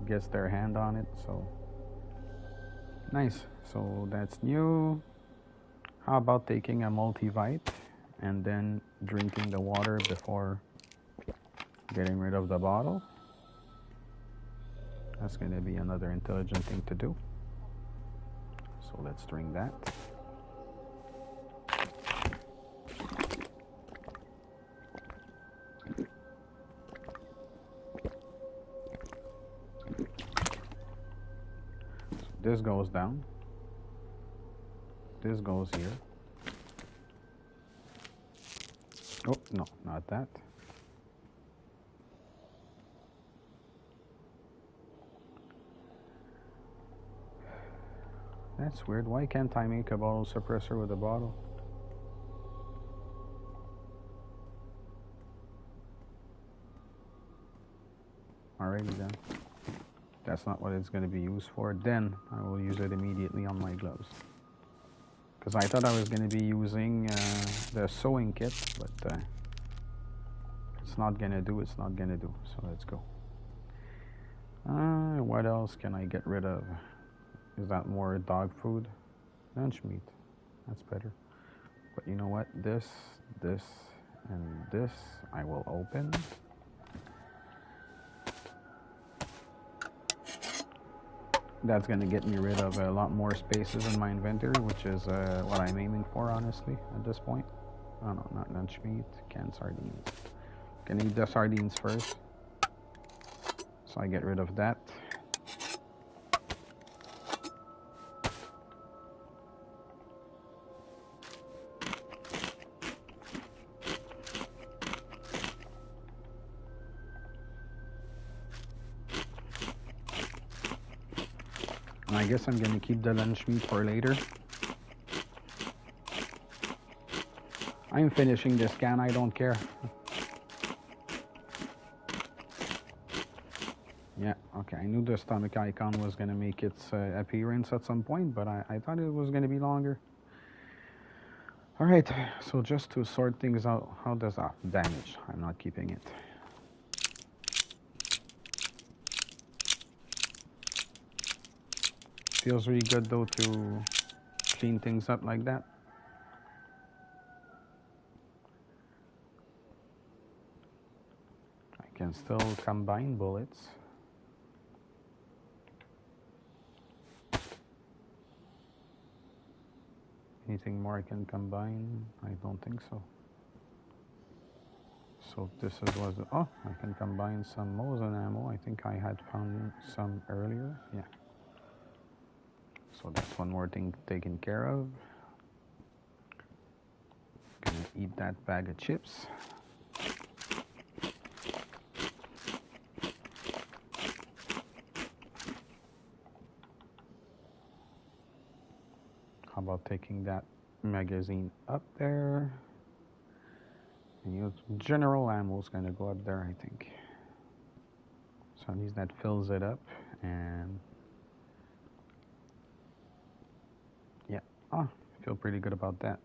gets their hand on it. So nice. So that's new. How about taking a multivite and then drinking the water before getting rid of the bottle? That's going to be another intelligent thing to do. So let's drink that. This goes down. This goes here. Oh, no, not that. That's weird. Why can't I make a bottle suppressor with a bottle? Alrighty then. That's not what it's going to be used for. Then I will use it immediately on my gloves. Because I thought I was going to be using the sewing kit, but it's not going to do. It's not going to do. So let's go. What else can I get rid of? Is that more dog food? Lunch meat. That's better. But you know what? This, and this I will open. That's going to get me rid of a lot more spaces in my inventory, which is what I'm aiming for, honestly, at this point. Oh no, not lunch meat, canned sardines. Gonna eat the sardines first. So I get rid of that. I guess I'm gonna keep the lunch meat for later. I'm finishing this can, I don't care. Yeah, okay, I knew the stomach icon was gonna make its appearance at some point, but I thought it was gonna be longer. Alright, so just to sort things out, how does that damage? I'm not keeping it. Feels really good though to clean things up like that. I can still combine bullets. Anything more I can combine? I don't think so. So this was oh, I can combine some Mosin ammo. I think I had found some earlier. Yeah. So that's one more thing taken care of. Gonna eat that bag of chips. How about taking that magazine up there? And general ammo is gonna go up there, I think. So at least that fills it up, and yeah, I feel pretty good about that.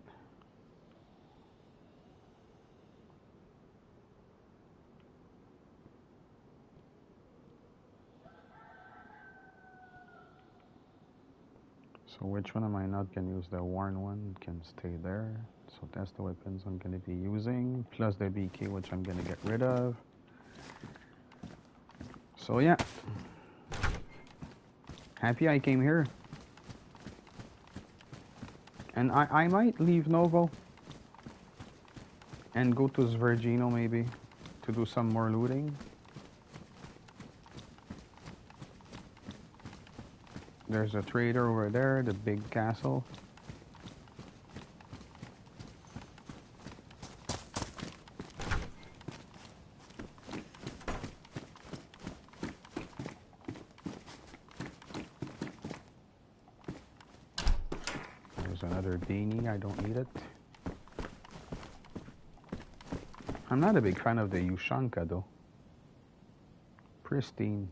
So which one am I not gonna use? The worn one can stay there. So that's the weapons I'm gonna be using, plus the BK, which I'm gonna get rid of. So yeah, happy I came here. And I might leave Novo and go to Svergino maybe to do some more looting. There's a trader over there, the big castle. There's another beanie, I don't need it. I'm not a big fan of the Ushanka though. Pristine.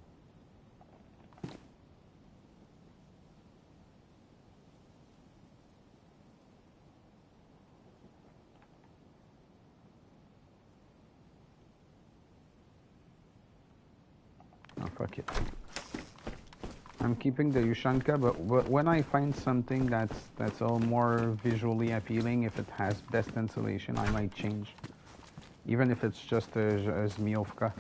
Oh, fuck it. I'm keeping the Ushanka, but when I find something that's all more visually appealing, if it has best insulation, I might change. Even if it's just a Zmiovka.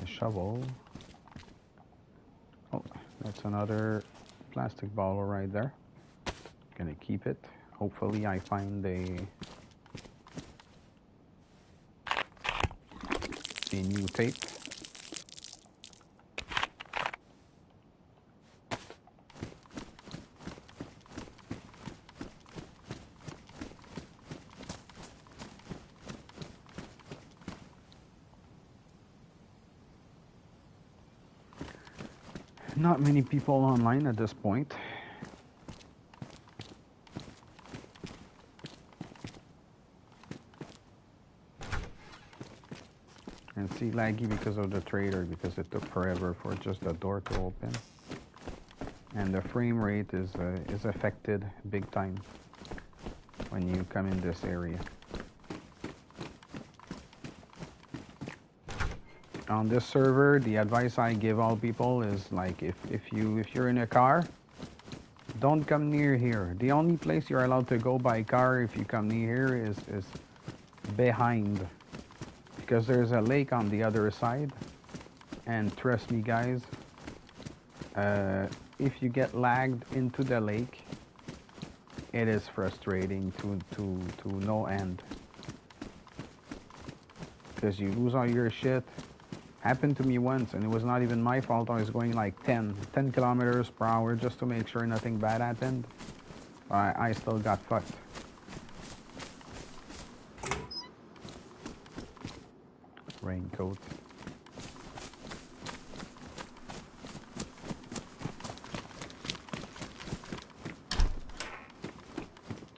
A shovel. Oh, that's another plastic bottle right there. Gonna keep it. Hopefully I find a new tape. Not many people online at this point. And see, laggy because of the trader, because it took forever for just the door to open. And the frame rate is affected big time when you come in this area. On this server, the advice I give all people is like, if you're in a car, don't come near here. The only place you're allowed to go by car if you come near here is behind, because there's a lake on the other side. And trust me, guys, if you get lagged into the lake, it is frustrating to no end, because you lose all your shit. Happened to me once, and it was not even my fault. I was going like 10 kilometers per hour just to make sure nothing bad happened. I still got fucked. Raincoat.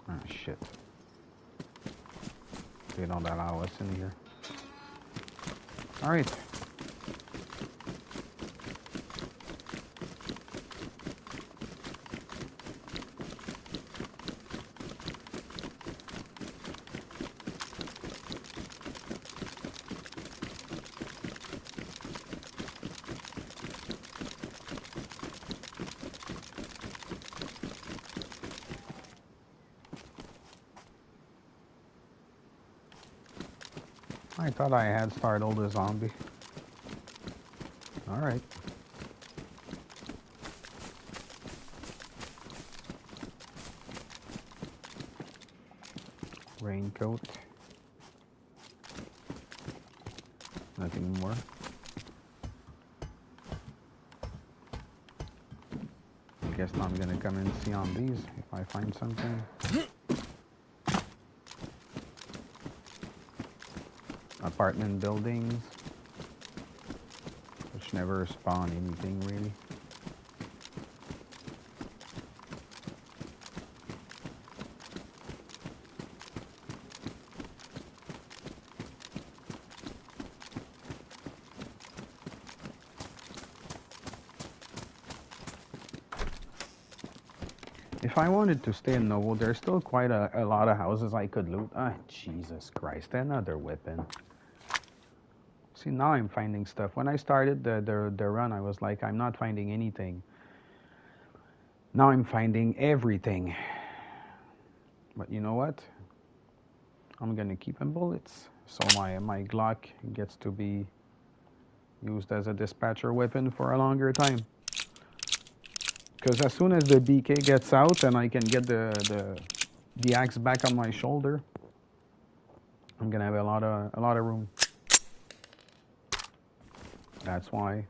Ah, shit. They don't allow us in here. Alright. I thought I had startled a zombie. Alright. Raincoat. Nothing more. I guess now I'm gonna come and see on these if I find something. Apartment buildings, which never spawn anything really. If I wanted to stay in Novo, there's still quite a lot of houses I could loot. Ah, Jesus Christ, another weapon. See, now I'm finding stuff. When I started the run, I was like, I'm not finding anything. Now I'm finding everything. But you know what? I'm gonna keep them bullets. So my Glock gets to be used as a dispatcher weapon for a longer time. Because as soon as the BK gets out and I can get the axe back on my shoulder, I'm gonna have a lot of room. That's why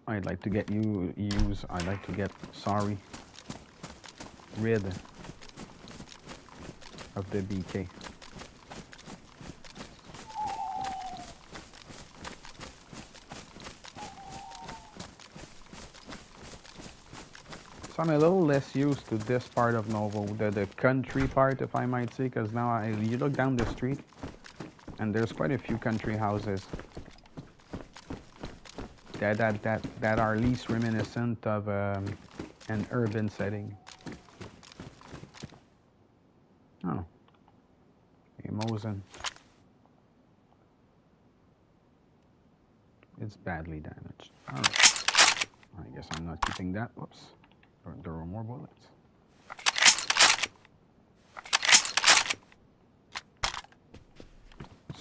I'd like to get rid of the BK. So I'm a little less used to this part of Novo, the country part, if I might say, because now you look down the street, and there's quite a few country houses that are least reminiscent of an urban setting. Oh, Mosen. It's badly damaged. All right. I guess I'm not keeping that. Whoops. There were more bullets.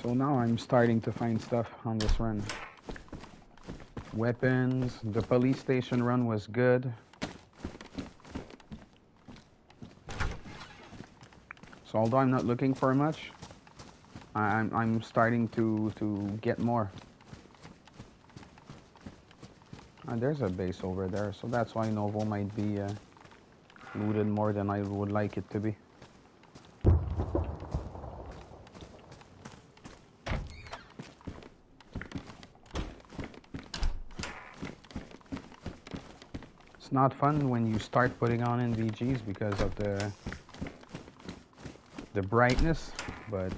So now I'm starting to find stuff on this run. Weapons. The police station run was good. So although I'm not looking for much, I'm starting to get more. And there's a base over there, so that's why Novo might be looted more than I would like it to be. It's not fun when you start putting on NVGs because of the brightness, but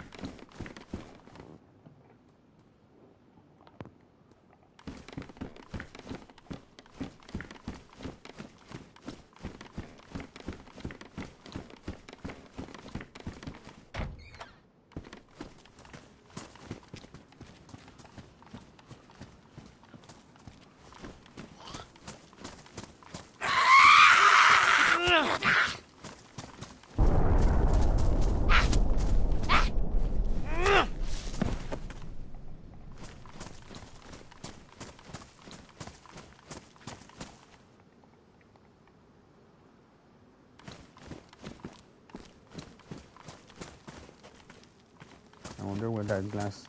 I wonder what that gas,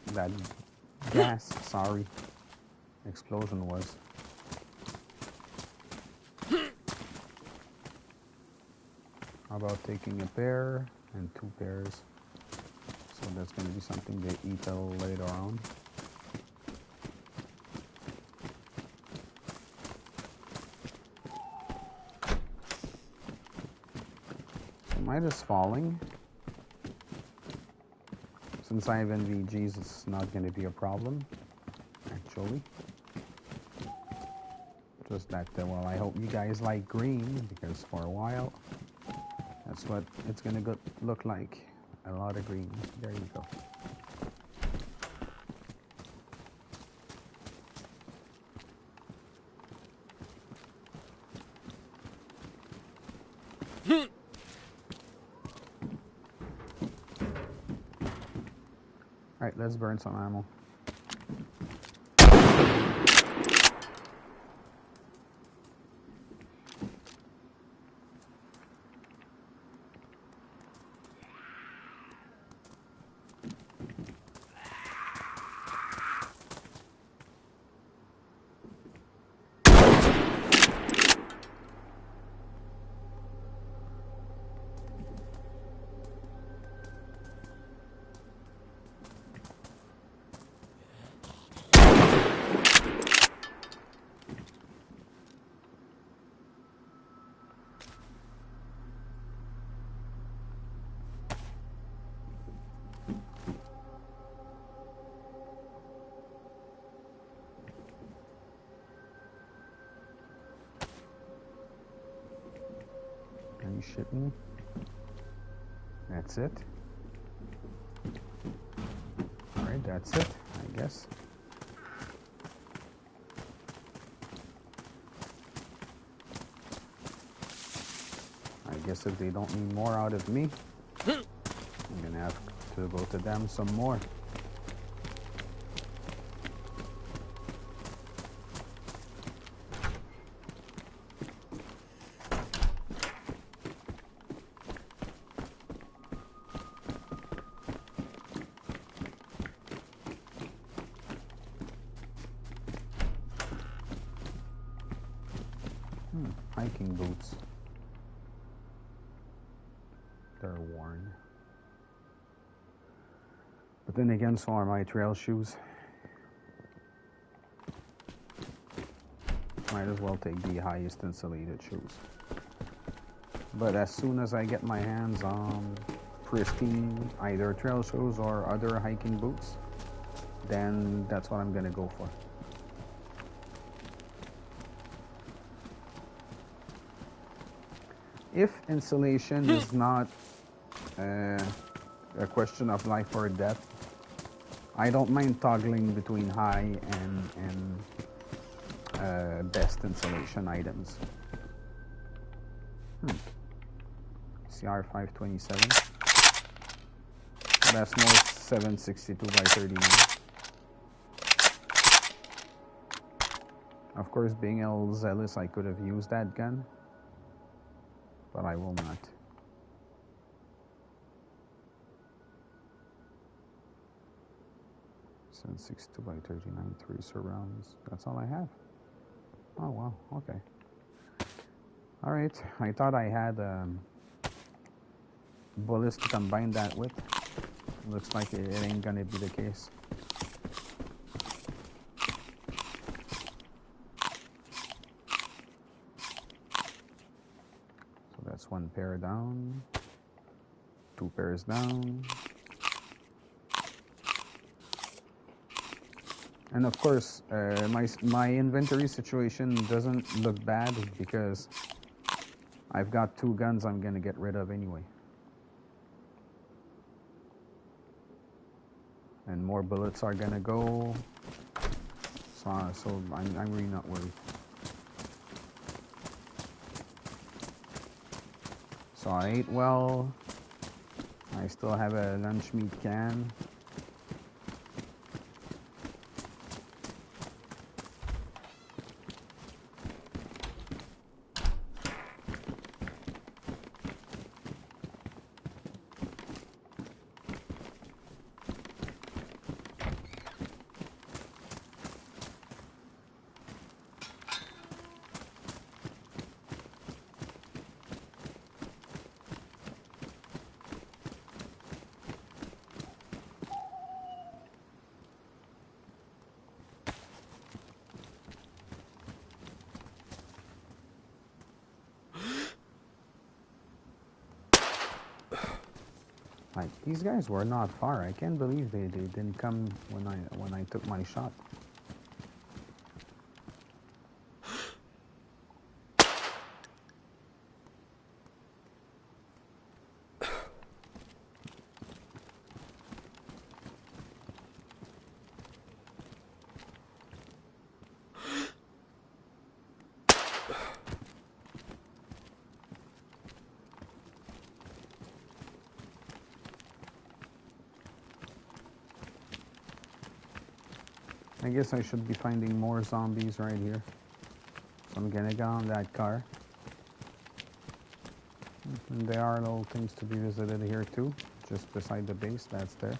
explosion was. How about taking a pair and 2 pairs? So that's going to be something they eat a little later on. So might is falling. Since I have NVGs, it's not going to be a problem, actually. Just that, well, I hope you guys like green, because for a while, that's what it's going to look like. A lot of green. There you go. Alright, let's burn some ammo. Are you shitting me? That's it. Alright, that's it, I guess. I guess if they don't need more out of me, I'm gonna have to go to them some more. hiking boots. They're worn. But then again, so are my trail shoes. Might as well take the highest insulated shoes. But as soon as I get my hands on pristine either trail shoes or other hiking boots, then that's what I'm gonna go for. If insulation is not a question of life or death, I don't mind toggling between high and best insulation items. CR527. So that's more 762 by 39. Of course, being a little zealous, I could have used that gun, but I will not. And 62 by 39, 3 surrounds. That's all I have. Oh wow, okay. Alright, I thought I had bullets to combine that with. Looks like it ain't gonna be the case. So that's one pair down. 2 pairs down. And of course, my inventory situation doesn't look bad because I've got 2 guns I'm gonna get rid of anyway. And more bullets are gonna go. So I'm really not worried. So I ate well. I still have a lunch meat can. Like, these guys were not far. I can't believe they didn't come when I took my shot. I guess I should be finding more zombies right here. So I'm gonna get on that car. And there are little things to be visited here too. Just beside the base, that's there.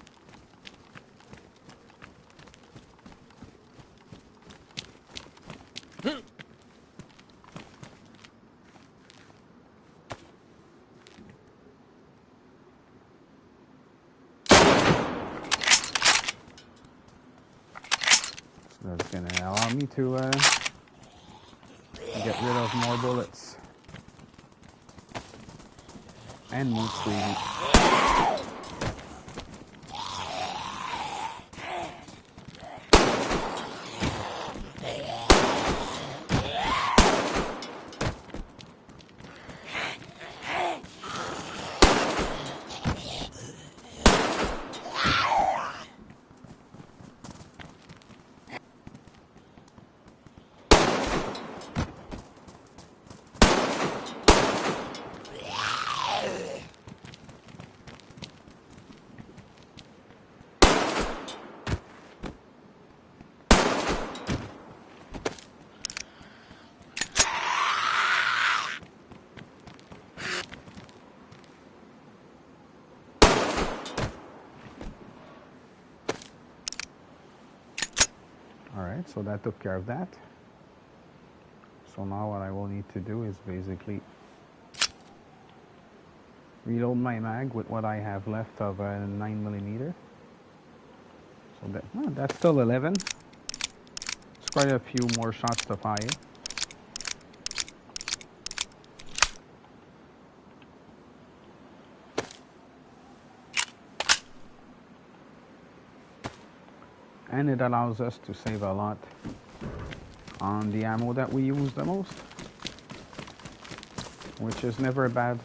That's gonna allow me to get rid of more bullets and meat freely. Alright, so that took care of that. So now what I will need to do is basically reload my mag with what I have left of a 9mm. So that's still 11. It's quite a few more shots to fire. And it allows us to save a lot on the ammo that we use the most, which is never bad.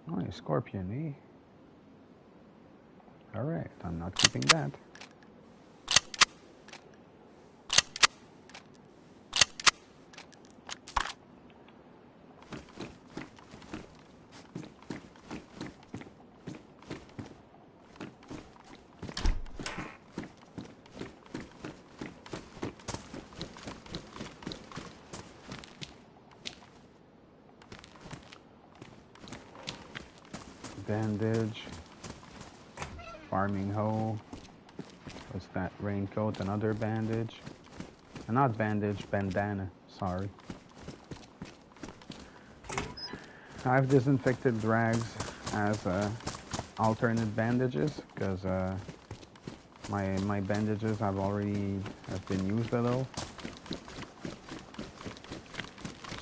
Oh, a scorpion, eh? Alright, I'm not keeping that. Bandage, farming hoe, what's that, raincoat, another bandage, not bandage, bandana, sorry. I've disinfected rags as alternate bandages because my bandages have been used a little.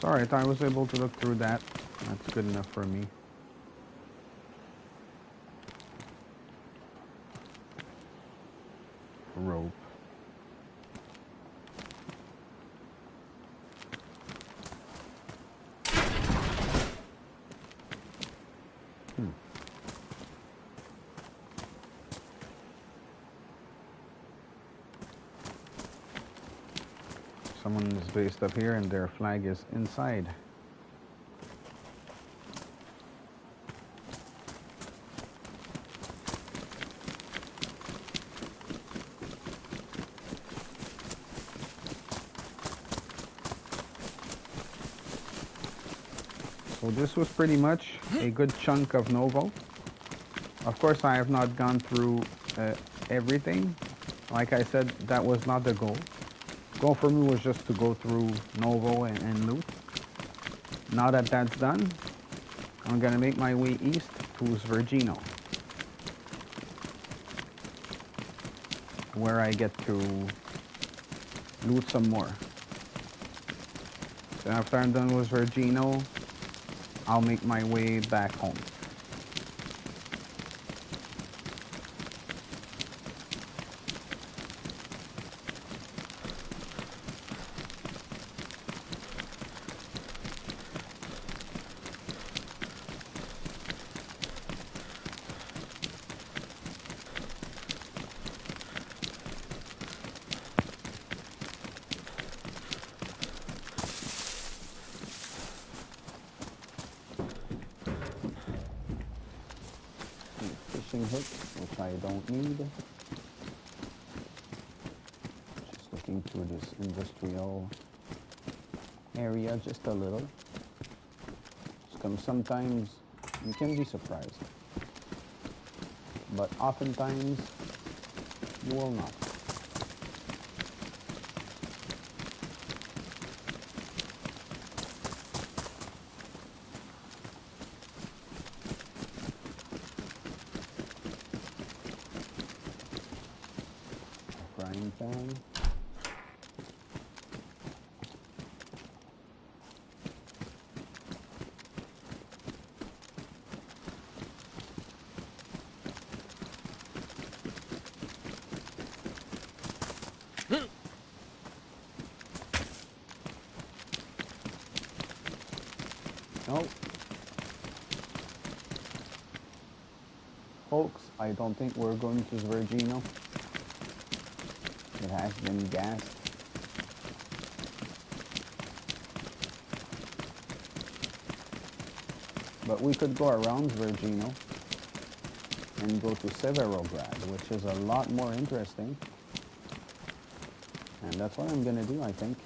Sorry, I was able to look through that. That's good enough for me. Rope. Someone is based up here and their flag is inside. So this was pretty much a good chunk of Novo. Of course, I have not gone through everything. Like I said, that was not the goal. Goal for me was just to go through Novo and loot. Now that that's done, I'm gonna make my way east to Svergino, where I get to loot some more. So after I'm done with Svergino, I'll make my way back home. Hook, which I don't need. Just looking through this industrial area just a little. Sometimes you can be surprised, but oftentimes you will not. Frying pan. No. Folks, I don't think we're going to Svergino. It has been gassed. But we could go around Svergino and go to Severograd, which is a lot more interesting. And that's what I'm gonna do, I think.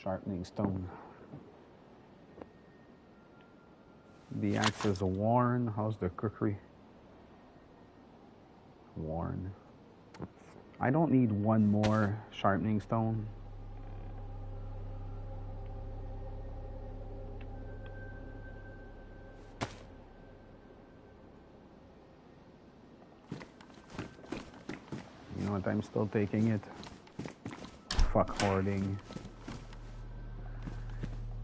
sharpening stone. The axe is worn. How's the cookery? Worn. I don't need one more sharpening stone. You know what? I'm still taking it. Fuck hoarding.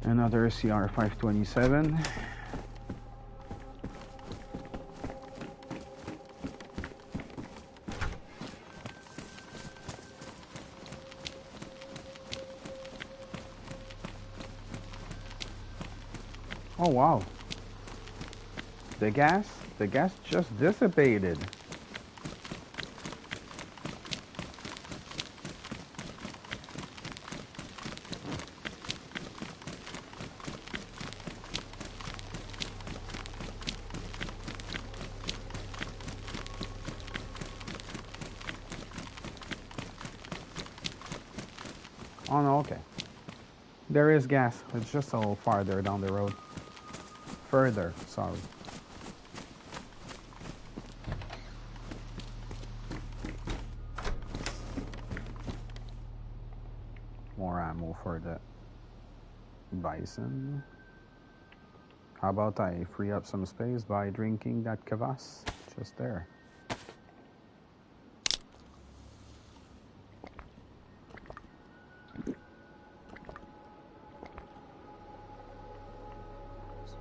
Another CR 527. Oh wow. The gas just dissipated. Oh no, okay. There is gas. It's just a little farther down the road. Further, sorry. More ammo for the bison. How about I free up some space by drinking that kvass just there?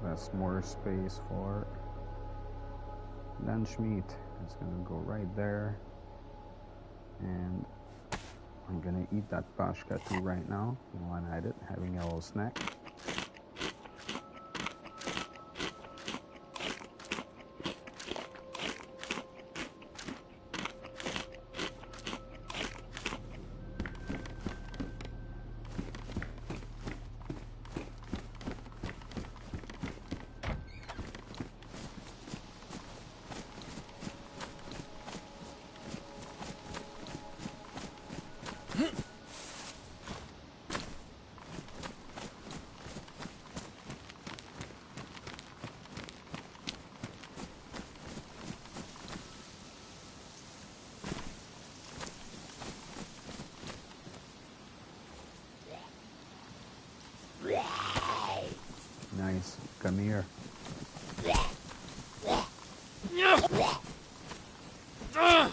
That's more space for lunch meat. It's gonna go right there. And I'm gonna eat that pashka too right now while I'm at it, having a little snack. Nice. Come here. Ah,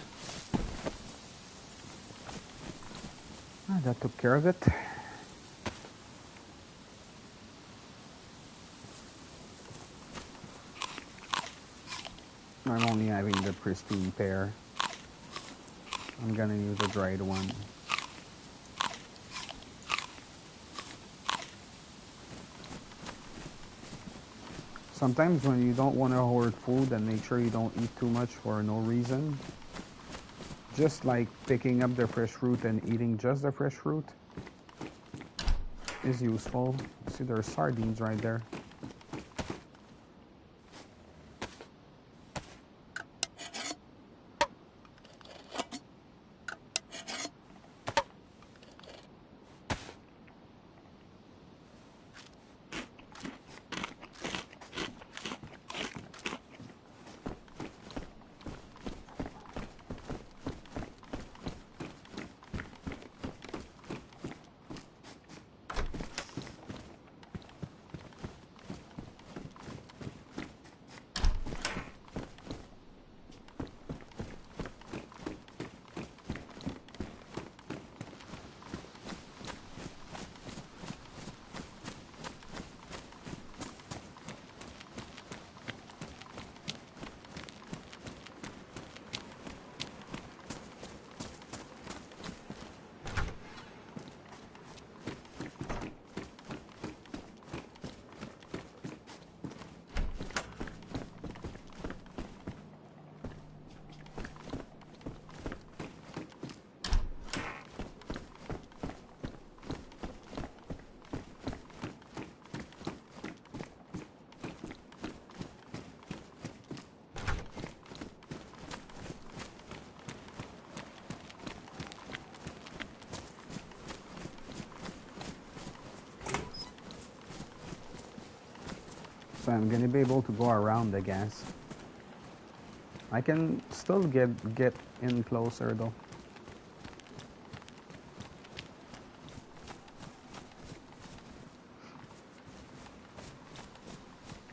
that took care of it. I'm only having the pristine pair. I'm gonna use a dried one. Sometimes when you don't want to hoard food and make sure you don't eat too much for no reason, just like picking up the fresh fruit and eating just the fresh fruit is useful. See, there's sardines right there. So I'm gonna be able to go around the gas. I can still get in closer though.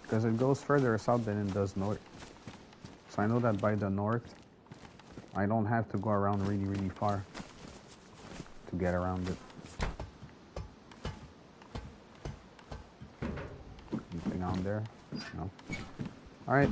Because it goes further south than it does north. So I know that by the north, I don't have to go around really far to get around it. Anything on there? No. Alright.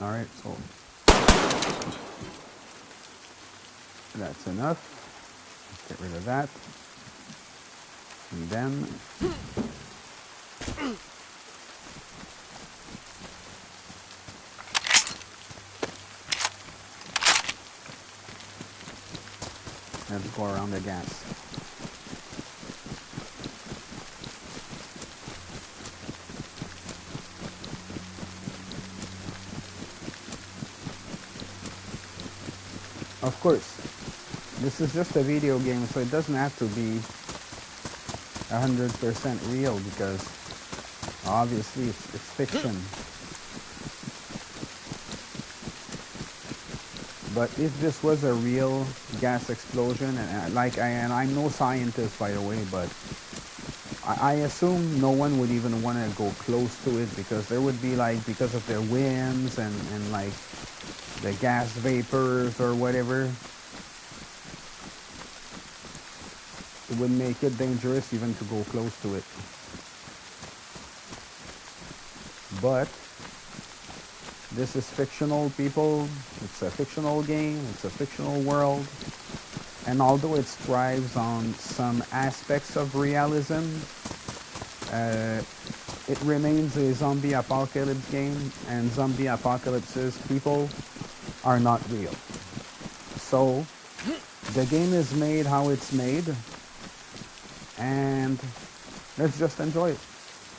Alright, so that's enough. Get rid of that. And then let's go around the gas. Of course, this is just a video game, so it doesn't have to be 100% real because obviously it's fiction. But if this was a real gas explosion, and I'm no scientist by the way, but I assume no one would even want to go close to it because there would be like, because of the winds and like the gas vapors or whatever, it would make it dangerous even to go close to it. But this is fictional, people. It's a fictional game. It's a fictional world. And although it thrives on some aspects of realism, it remains a zombie apocalypse game, and zombie apocalypses, people, are not real. So the game is made how it's made, and let's just enjoy it.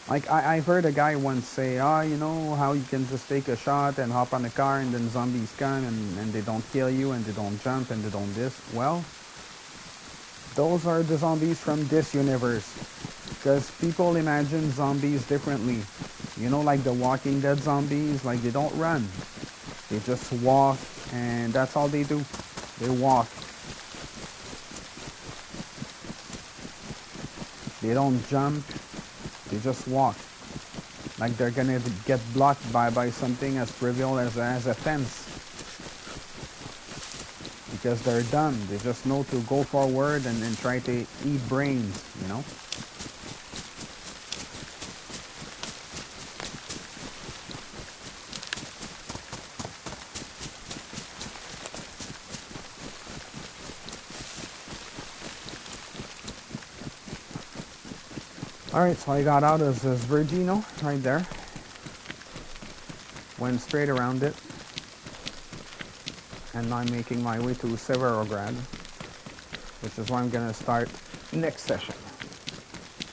Like I've heard a guy once say, you know how you can just take a shot and hop on a car and then zombies come and they don't kill you and they don't jump and they don't this. Well, those are the zombies from this universe. Because people imagine zombies differently. You know, like the Walking Dead zombies, like they don't run. They just walk, and that's all they do. They walk. They don't jump. They just walk. Like they're gonna get blocked by something as trivial as a fence. Because they're dumb. They just know to go forward and try to eat brains, you know? Alright, so I got out of this Virgino right there. Went straight around it. And now I'm making my way to Severograd, which is where I'm gonna start next session.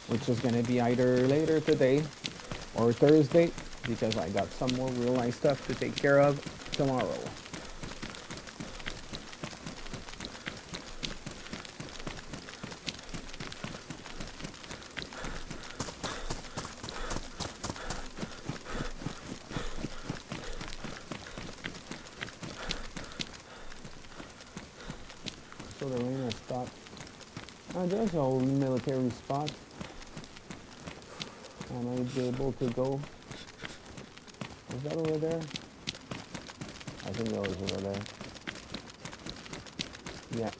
Which is gonna be either later today or Thursday, because I got some more real life stuff to take care of tomorrow. So the rain has stopped. Oh, there's an old military spot. I might be able to go. Is that over there? I think that was over there. Yeah.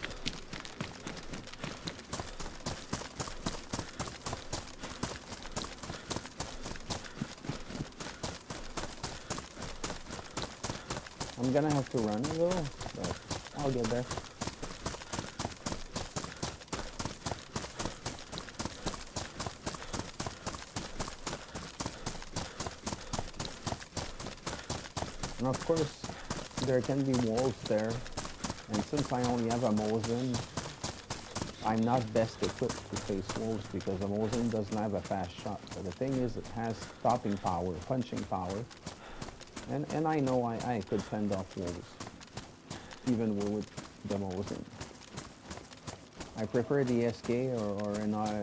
I'm gonna have to run a little, but I'll get there. And of course, there can be wolves there. And since I only have a Mosin, I'm not best equipped to face wolves because the Mosin doesn't have a fast shot. But the thing is, it has stopping power, punching power. And I know I could fend off wolves, even with the Mosin. I prefer the SK or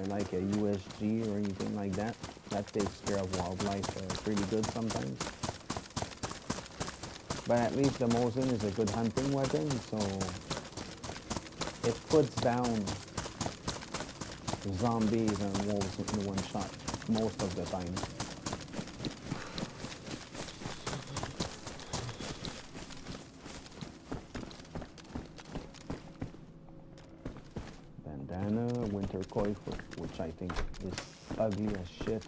like a USG or anything like that. That takes care of wildlife pretty good sometimes. But at least the Mosin is a good hunting weapon, so it puts down zombies and wolves in one shot most of the time. Bandana, winter koi, which I think is ugly as shit.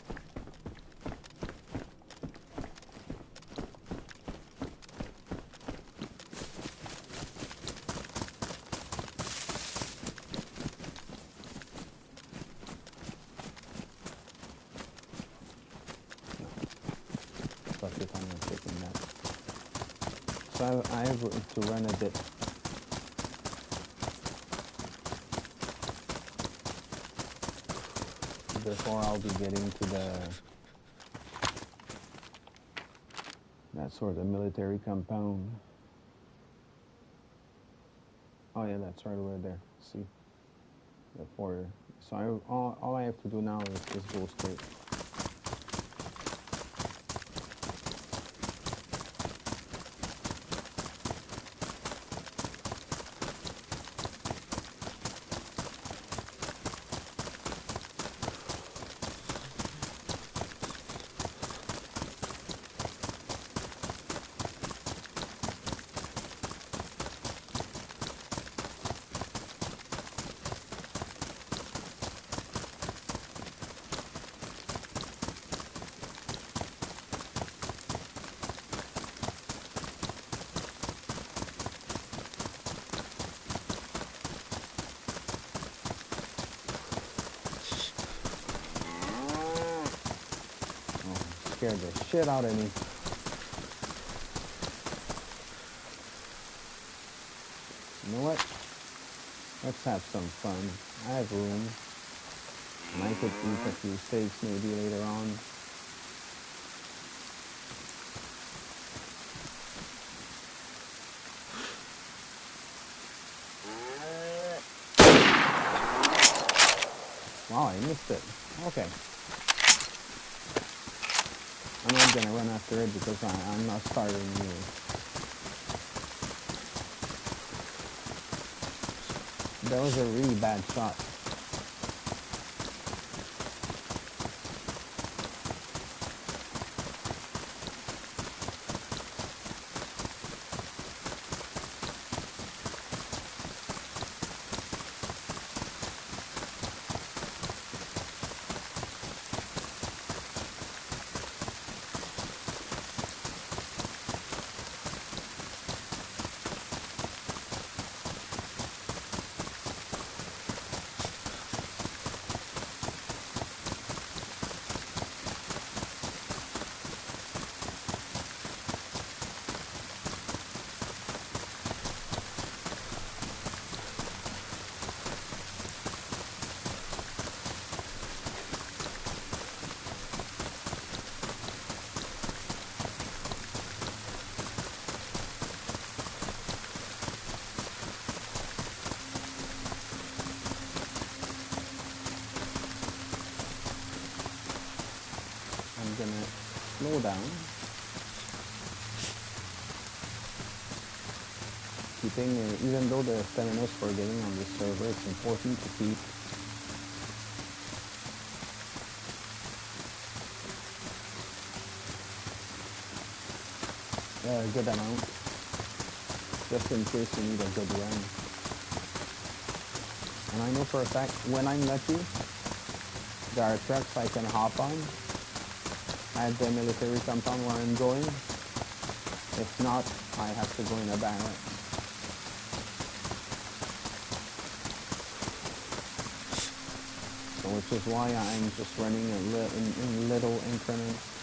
So I have to run a bit. Before I'll be getting to that sort of military compound. Oh yeah, that's right over there. See, the foyer. So all I have to do now is just go straight. Scared the shit out of me. You know what? Let's have some fun. I have room. And I could eat a few steaks maybe later on. Wow, I missed it. Okay. I'm not gonna run after it because I'm not starting new. That was a really bad shot. Gonna slow down, keeping even though the stamina is forgetting on this server, it's important to keep a good amount, just in case you need a good run. And I know for a fact, when I'm lucky, there are trucks I can hop on at the military compound where I'm going. If not, I have to go in a barrack. So which is why I'm just running in little increments.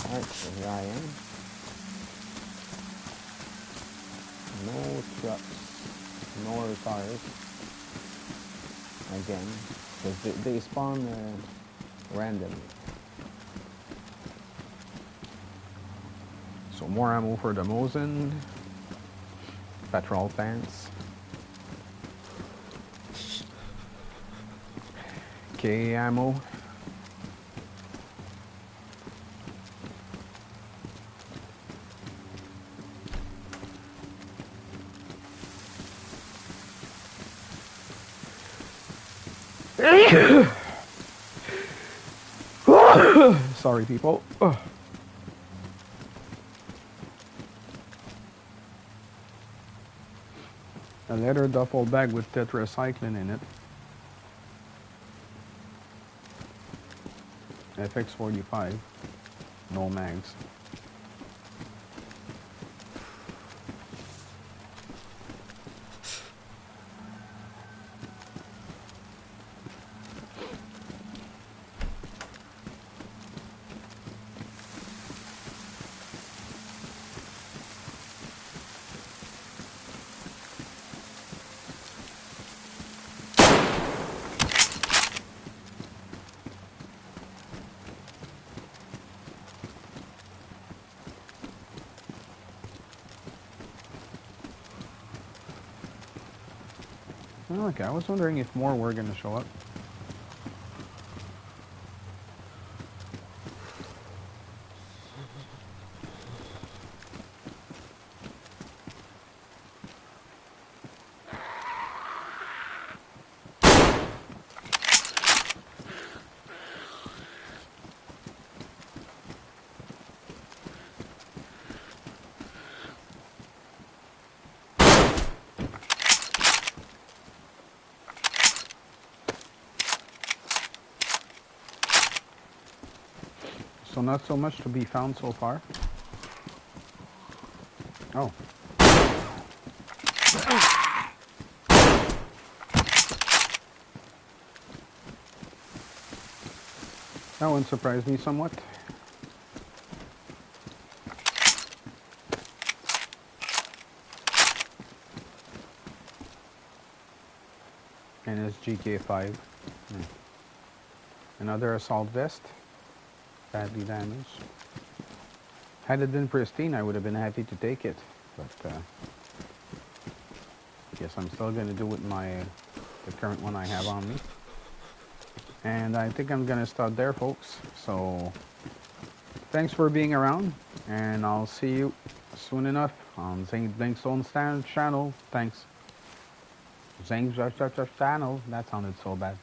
Alright, so here I am. No trucks, nor cars. Again, because they spawn randomly. So more ammo for the Mosin. Petrol pants. K ammo. Sorry, people. A leather duffel bag with tetracycline in it. FX45. No mags. Okay, I was wondering if more were going to show up. So not so much to be found so far. Oh. That one surprised me somewhat. And it's GK5. Another assault vest. Badly damaged. Had it been pristine, I would have been happy to take it, but guess I'm still going to do with the current one I have on me. And I think I'm going to start there, folks. So thanks for being around, and I'll see you soon enough on Zang's Blinkstone channel. Thanks. Zang's channel. That sounded so bad.